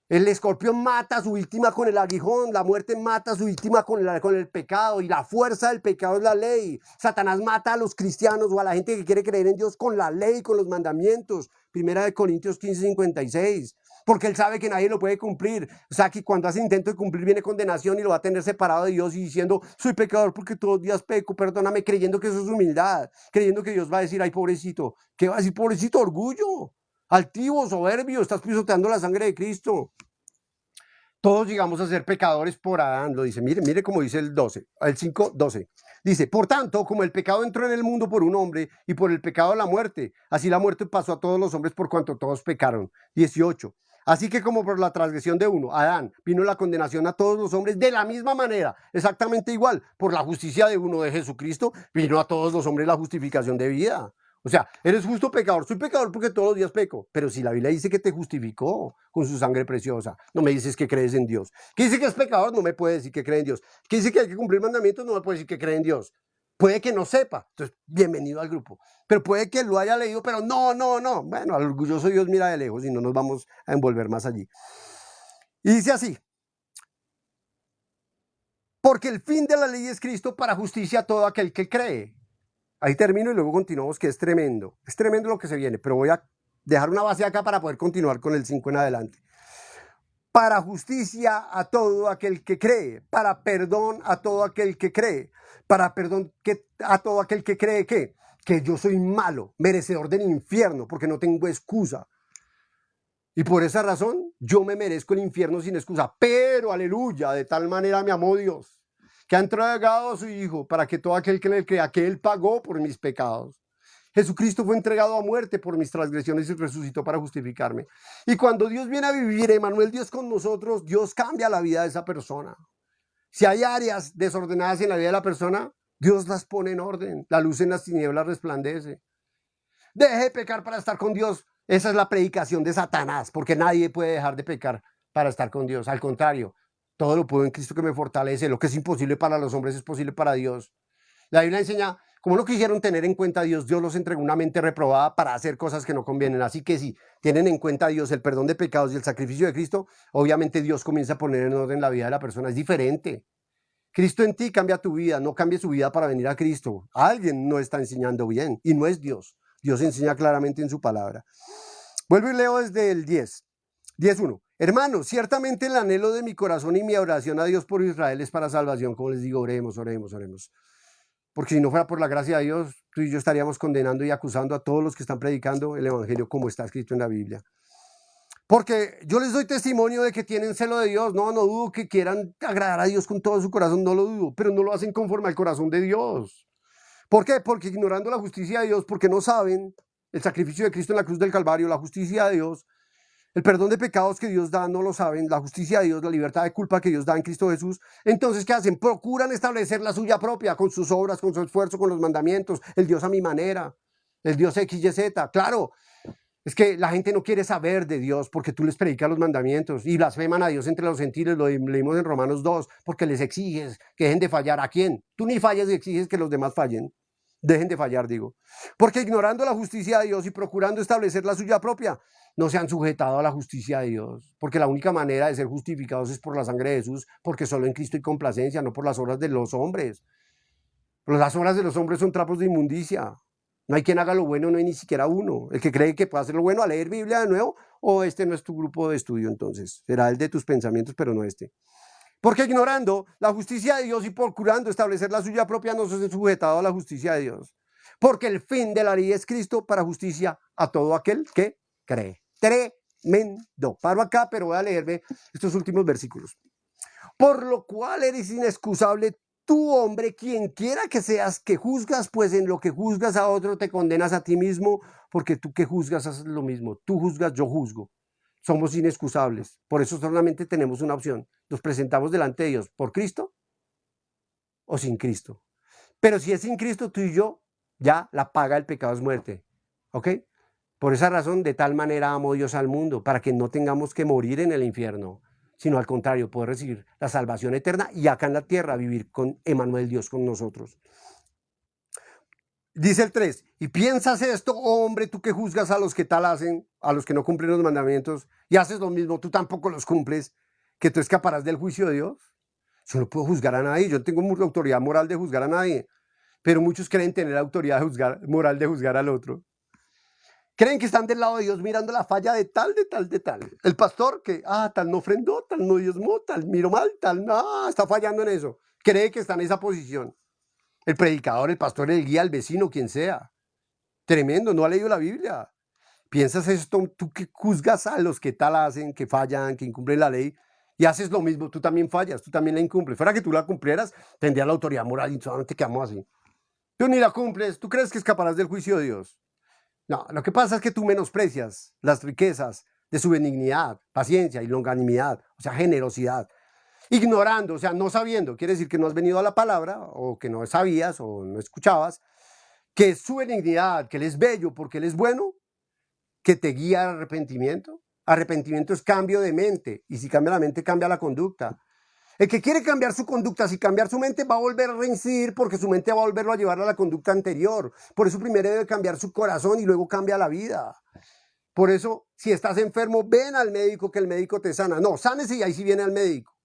El escorpión mata a su víctima con el aguijón, la muerte mata a su víctima con el pecado y la fuerza del pecado es la ley. Satanás mata a los cristianos o a la gente que quiere creer en Dios con la ley, con los mandamientos. 1 Corintios 15, 56. Porque él sabe que nadie lo puede cumplir. O sea, que cuando hace intento de cumplir viene condenación y lo va a tener separado de Dios y diciendo, soy pecador porque todos los días peco, perdóname, creyendo que eso es humildad, creyendo que Dios va a decir, ay, pobrecito. ¿Qué va a decir, pobrecito? Orgullo, altivo, soberbio, estás pisoteando la sangre de Cristo. Todos llegamos a ser pecadores por Adán, lo dice. Mire cómo dice el 12, el 5, 12. Dice, por tanto, como el pecado entró en el mundo por un hombre y por el pecado la muerte, así la muerte pasó a todos los hombres por cuanto todos pecaron. 18. Así que como por la transgresión de uno, Adán, vino la condenación a todos los hombres de la misma manera, exactamente igual. Por la justicia de uno, de Jesucristo, vino a todos los hombres la justificación de vida. O sea, eres justo pecador. Soy pecador porque todos los días peco. Pero si la Biblia dice que te justificó con su sangre preciosa, no me dices que crees en Dios. ¿Qué dice que es pecador? No me puede decir que cree en Dios. ¿Qué dice que hay que cumplir mandamientos? No me puede decir que cree en Dios. Puede que no sepa. Entonces, bienvenido al grupo. Pero puede que lo haya leído, pero no. Bueno, al orgulloso Dios mira de lejos y no nos vamos a envolver más allí. Y dice así. Porque el fin de la ley es Cristo para justicia a todo aquel que cree. Ahí termino y luego continuamos, que es tremendo. Es tremendo lo que se viene, pero voy a dejar una base acá para poder continuar con el 5 en adelante. Para justicia a todo aquel que cree, para perdón a todo aquel que cree, para perdón a todo aquel que cree que yo soy malo, merecedor del infierno, porque no tengo excusa. Y por esa razón yo me merezco el infierno sin excusa. Pero, aleluya, de tal manera me amó Dios, que ha entregado a su Hijo para que todo aquel que en él crea, que Él pagó por mis pecados. Jesucristo fue entregado a muerte por mis transgresiones y resucitó para justificarme. Y cuando Dios viene a vivir, Emmanuel, Dios con nosotros, Dios cambia la vida de esa persona. Si hay áreas desordenadas en la vida de la persona, Dios las pone en orden. La luz en las tinieblas resplandece. Deje de pecar para estar con Dios. Esa es la predicación de Satanás, porque nadie puede dejar de pecar para estar con Dios. Al contrario, todo lo puedo en Cristo que me fortalece. Lo que es imposible para los hombres es posible para Dios. La Biblia enseña, como no quisieron tener en cuenta a Dios, Dios los entregó una mente reprobada para hacer cosas que no convienen. Así que si tienen en cuenta a Dios, el perdón de pecados y el sacrificio de Cristo, obviamente Dios comienza a poner en orden la vida de la persona. Es diferente. Cristo en ti cambia tu vida, no cambie su vida para venir a Cristo. Alguien no está enseñando bien y no es Dios. Dios enseña claramente en su palabra. Vuelvo y leo desde el 10. 10.1. Hermanos, ciertamente el anhelo de mi corazón y mi oración a Dios por Israel es para salvación. Como les digo, oremos. Porque si no fuera por la gracia de Dios, tú y yo estaríamos condenando y acusando a todos los que están predicando el evangelio como está escrito en la Biblia. Porque yo les doy testimonio de que tienen celo de Dios. No dudo que quieran agradar a Dios con todo su corazón, no lo dudo, pero no lo hacen conforme al corazón de Dios. ¿Por qué? Porque ignorando la justicia de Dios, porque no saben el sacrificio de Cristo en la cruz del Calvario, la justicia de Dios, el perdón de pecados que Dios da, no lo saben, la justicia de Dios, la libertad de culpa que Dios da en Cristo Jesús. Entonces, ¿qué hacen? Procuran establecer la suya propia con sus obras, con su esfuerzo, con los mandamientos, el Dios a mi manera, el Dios X, Y, Z. Claro, es que la gente no quiere saber de Dios porque tú les predicas los mandamientos y blasfeman a Dios entre los gentiles, lo leímos en Romanos 2, porque les exiges que dejen de fallar. ¿A quién? Tú ni fallas y exiges que los demás fallen. Dejen de fallar, digo. Porque ignorando la justicia de Dios y procurando establecer la suya propia, no se han sujetado a la justicia de Dios. Porque la única manera de ser justificados es por la sangre de Jesús, porque solo en Cristo hay complacencia, no por las obras de los hombres. Pero las obras de los hombres son trapos de inmundicia. No hay quien haga lo bueno, no hay ni siquiera uno. El que cree que puede hacer lo bueno a leer Biblia de nuevo, o este no es tu grupo de estudio, entonces será el de tus pensamientos, pero no este. Porque ignorando la justicia de Dios y procurando establecer la suya propia, no se han sujetado a la justicia de Dios. Porque el fin de la ley es Cristo para justicia a todo aquel que cree. Tremendo. Paro acá, pero voy a leerme estos últimos versículos. Por lo cual eres inexcusable tú, hombre, quien quiera que seas, que juzgas, pues en lo que juzgas a otro te condenas a ti mismo, porque tú que juzgas haces lo mismo. Tú juzgas, yo juzgo. Somos inexcusables. Por eso solamente tenemos una opción. Nos presentamos delante de Dios, ¿por Cristo o sin Cristo? Pero si es sin Cristo, tú y yo, ya la paga del pecado es muerte. ¿Ok? Por esa razón, de tal manera amó Dios al mundo, para que no tengamos que morir en el infierno, sino al contrario, poder recibir la salvación eterna y acá en la tierra vivir con Emmanuel, Dios con nosotros. Dice el 3, y piensas esto, oh hombre, tú que juzgas a los que tal hacen, a los que no cumplen los mandamientos, y haces lo mismo, tú tampoco los cumples, que tú escaparás del juicio de Dios. Yo no puedo juzgar a nadie, yo no tengo autoridad moral de juzgar a nadie, pero muchos creen tener autoridad moral de juzgar al otro. Creen que están del lado de Dios mirando la falla de tal. El pastor que, tal no ofrendó, tal no diezmó, tal miró mal, tal, no, está fallando en eso. Cree que está en esa posición. El predicador, el pastor, el guía, el vecino, quien sea. Tremendo, no ha leído la Biblia. ¿Piensas esto? Tú que juzgas a los que tal hacen, que fallan, que incumplen la ley, y haces lo mismo, tú también fallas, tú también la incumples. Fuera que tú la cumplieras, tendrías la autoridad moral y solamente quedamos así. Tú ni la cumples, tú crees que escaparás del juicio de Dios. No, lo que pasa es que tú menosprecias las riquezas de su benignidad, paciencia y longanimidad, o sea, generosidad. Ignorando, o sea, no sabiendo, quiere decir que no has venido a la palabra, o que no sabías, o no escuchabas, que es su benignidad, que Él es bello porque Él es bueno, que te guía al arrepentimiento. Arrepentimiento es cambio de mente, y si cambia la mente, cambia la conducta. El que quiere cambiar su conducta, si cambiar su mente, va a volver a reincidir porque su mente va a volverlo a llevar a la conducta anterior. Por eso primero debe cambiar su corazón y luego cambia la vida. Por eso, si estás enfermo, ven al médico, que el médico te sana. No, sánese y ahí sí viene al médico.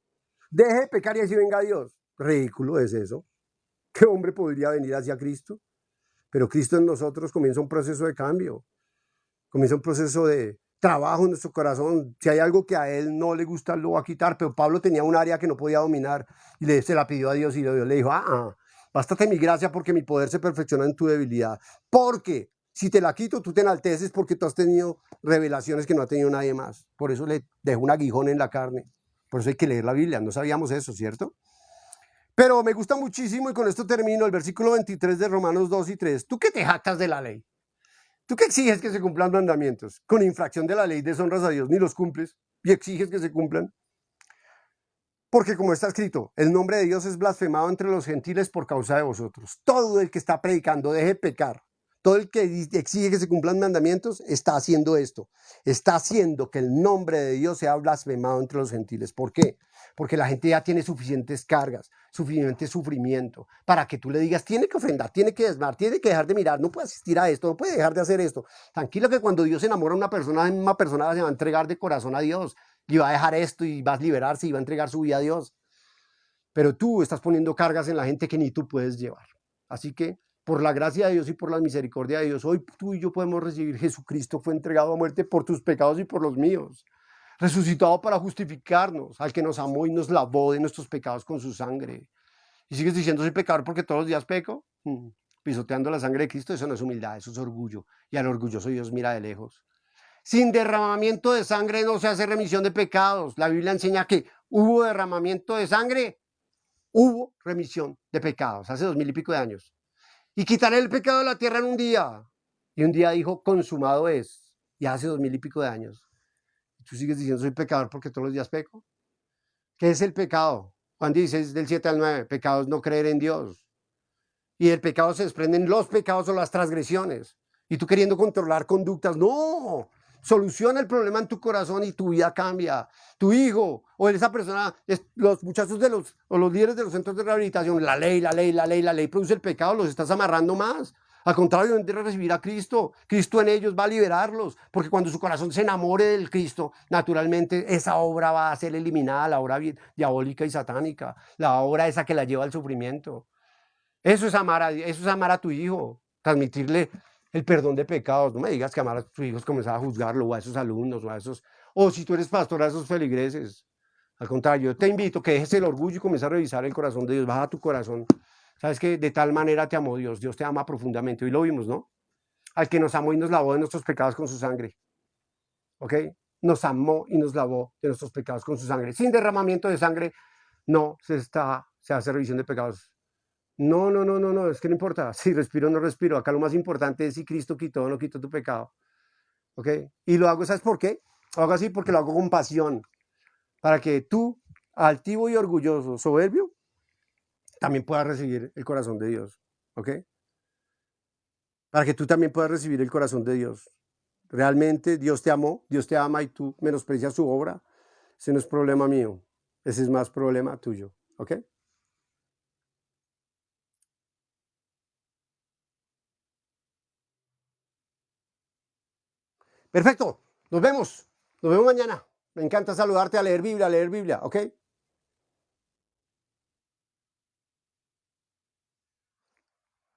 Deje de pecar y ahí sí venga Dios. Ridículo es eso. ¿Qué hombre podría venir hacia Cristo? Pero Cristo en nosotros comienza un proceso de cambio. Comienza un proceso de trabajo en nuestro corazón. Si hay algo que a él no le gusta, lo va a quitar. Pero Pablo tenía un área que no podía dominar y se la pidió a Dios y Dios le dijo, bástate mi gracia porque mi poder se perfecciona en tu debilidad. Porque si te la quito, tú te enalteces porque tú has tenido revelaciones que no ha tenido nadie más. Por eso le dejo un aguijón en la carne. Por eso hay que leer la Biblia. No sabíamos eso, ¿cierto? Pero me gusta muchísimo, y con esto termino, el versículo 23 de Romanos 2 y 3. ¿Tú qué te jactas de la ley? ¿Tú qué exiges que se cumplan mandamientos? Con infracción de la ley deshonras a Dios, ni los cumples, y exiges que se cumplan. Porque como está escrito, el nombre de Dios es blasfemado entre los gentiles por causa de vosotros. Todo el que está predicando, deje de pecar. Todo el que exige que se cumplan mandamientos está haciendo esto. Está haciendo que el nombre de Dios sea blasfemado entre los gentiles. ¿Por qué? Porque la gente ya tiene suficientes cargas, suficiente sufrimiento, para que tú le digas, tiene que ofrendar, tiene que desmar, tiene que dejar de mirar, no puede asistir a esto, no puede dejar de hacer esto. Tranquilo que cuando Dios enamora a una persona se va a entregar de corazón a Dios, y va a dejar esto, y va a liberarse, y va a entregar su vida a Dios. Pero tú estás poniendo cargas en la gente que ni tú puedes llevar. Así que, por la gracia de Dios y por la misericordia de Dios, hoy tú y yo podemos recibir. Jesucristo fue entregado a muerte por tus pecados y por los míos. Resucitado para justificarnos, al que nos amó y nos lavó de nuestros pecados con su sangre. Y sigues diciendo, soy pecador porque todos los días peco. Pisoteando la sangre de Cristo, eso no es humildad, eso es orgullo. Y al orgulloso Dios mira de lejos. Sin derramamiento de sangre no se hace remisión de pecados. La Biblia enseña que hubo derramamiento de sangre, hubo remisión de pecados, hace 2000 y pico de años. Y quitaré el pecado de la tierra en un día. Y un día dijo, consumado es. Y hace 2000 y pico de años. Y tú sigues diciendo, soy pecador porque todos los días peco. ¿Qué es el pecado? Juan dice, del 7 al 9, pecado es no creer en Dios. Y del pecado se desprenden los pecados o las transgresiones. Y tú queriendo controlar conductas, no. Soluciona el problema en tu corazón y tu vida cambia. Tu hijo o esa persona, los muchachos o los líderes de los centros de rehabilitación, la ley produce el pecado, los estás amarrando más. Al contrario, deben de recibir a Cristo. Cristo en ellos va a liberarlos, porque cuando su corazón se enamore del Cristo, naturalmente esa obra va a ser eliminada, la obra diabólica y satánica, la obra esa que la lleva al sufrimiento. Eso es amar a tu hijo, transmitirle el perdón de pecados. No me digas que amar a tus hijos, comenzar a juzgarlo, o a esos alumnos, o si tú eres pastor, a esos feligreses. Al contrario, yo te invito a que dejes el orgullo y comiences a revisar el corazón de Dios. Baja tu corazón. Sabes que de tal manera te amó Dios. Dios te ama profundamente. Hoy lo vimos, ¿no? Al que nos amó y nos lavó de nuestros pecados con su sangre. ¿Ok? Nos amó y nos lavó de nuestros pecados con su sangre. Sin derramamiento de sangre no se hace revisión de pecados. No, es que no importa si respiro o no respiro. Acá lo más importante es si Cristo quitó o no quitó tu pecado. ¿Ok? Y lo hago, ¿sabes por qué? Lo hago así porque lo hago con pasión. Para que tú, altivo y orgulloso, soberbio, también puedas recibir el corazón de Dios. ¿Ok? Para que tú también puedas recibir el corazón de Dios. Realmente Dios te amó, Dios te ama y tú menosprecias su obra. Ese no es problema mío. Ese es más problema tuyo. ¿Ok? Perfecto. Nos vemos. Nos vemos mañana. Me encanta saludarte, a leer Biblia, ¿ok?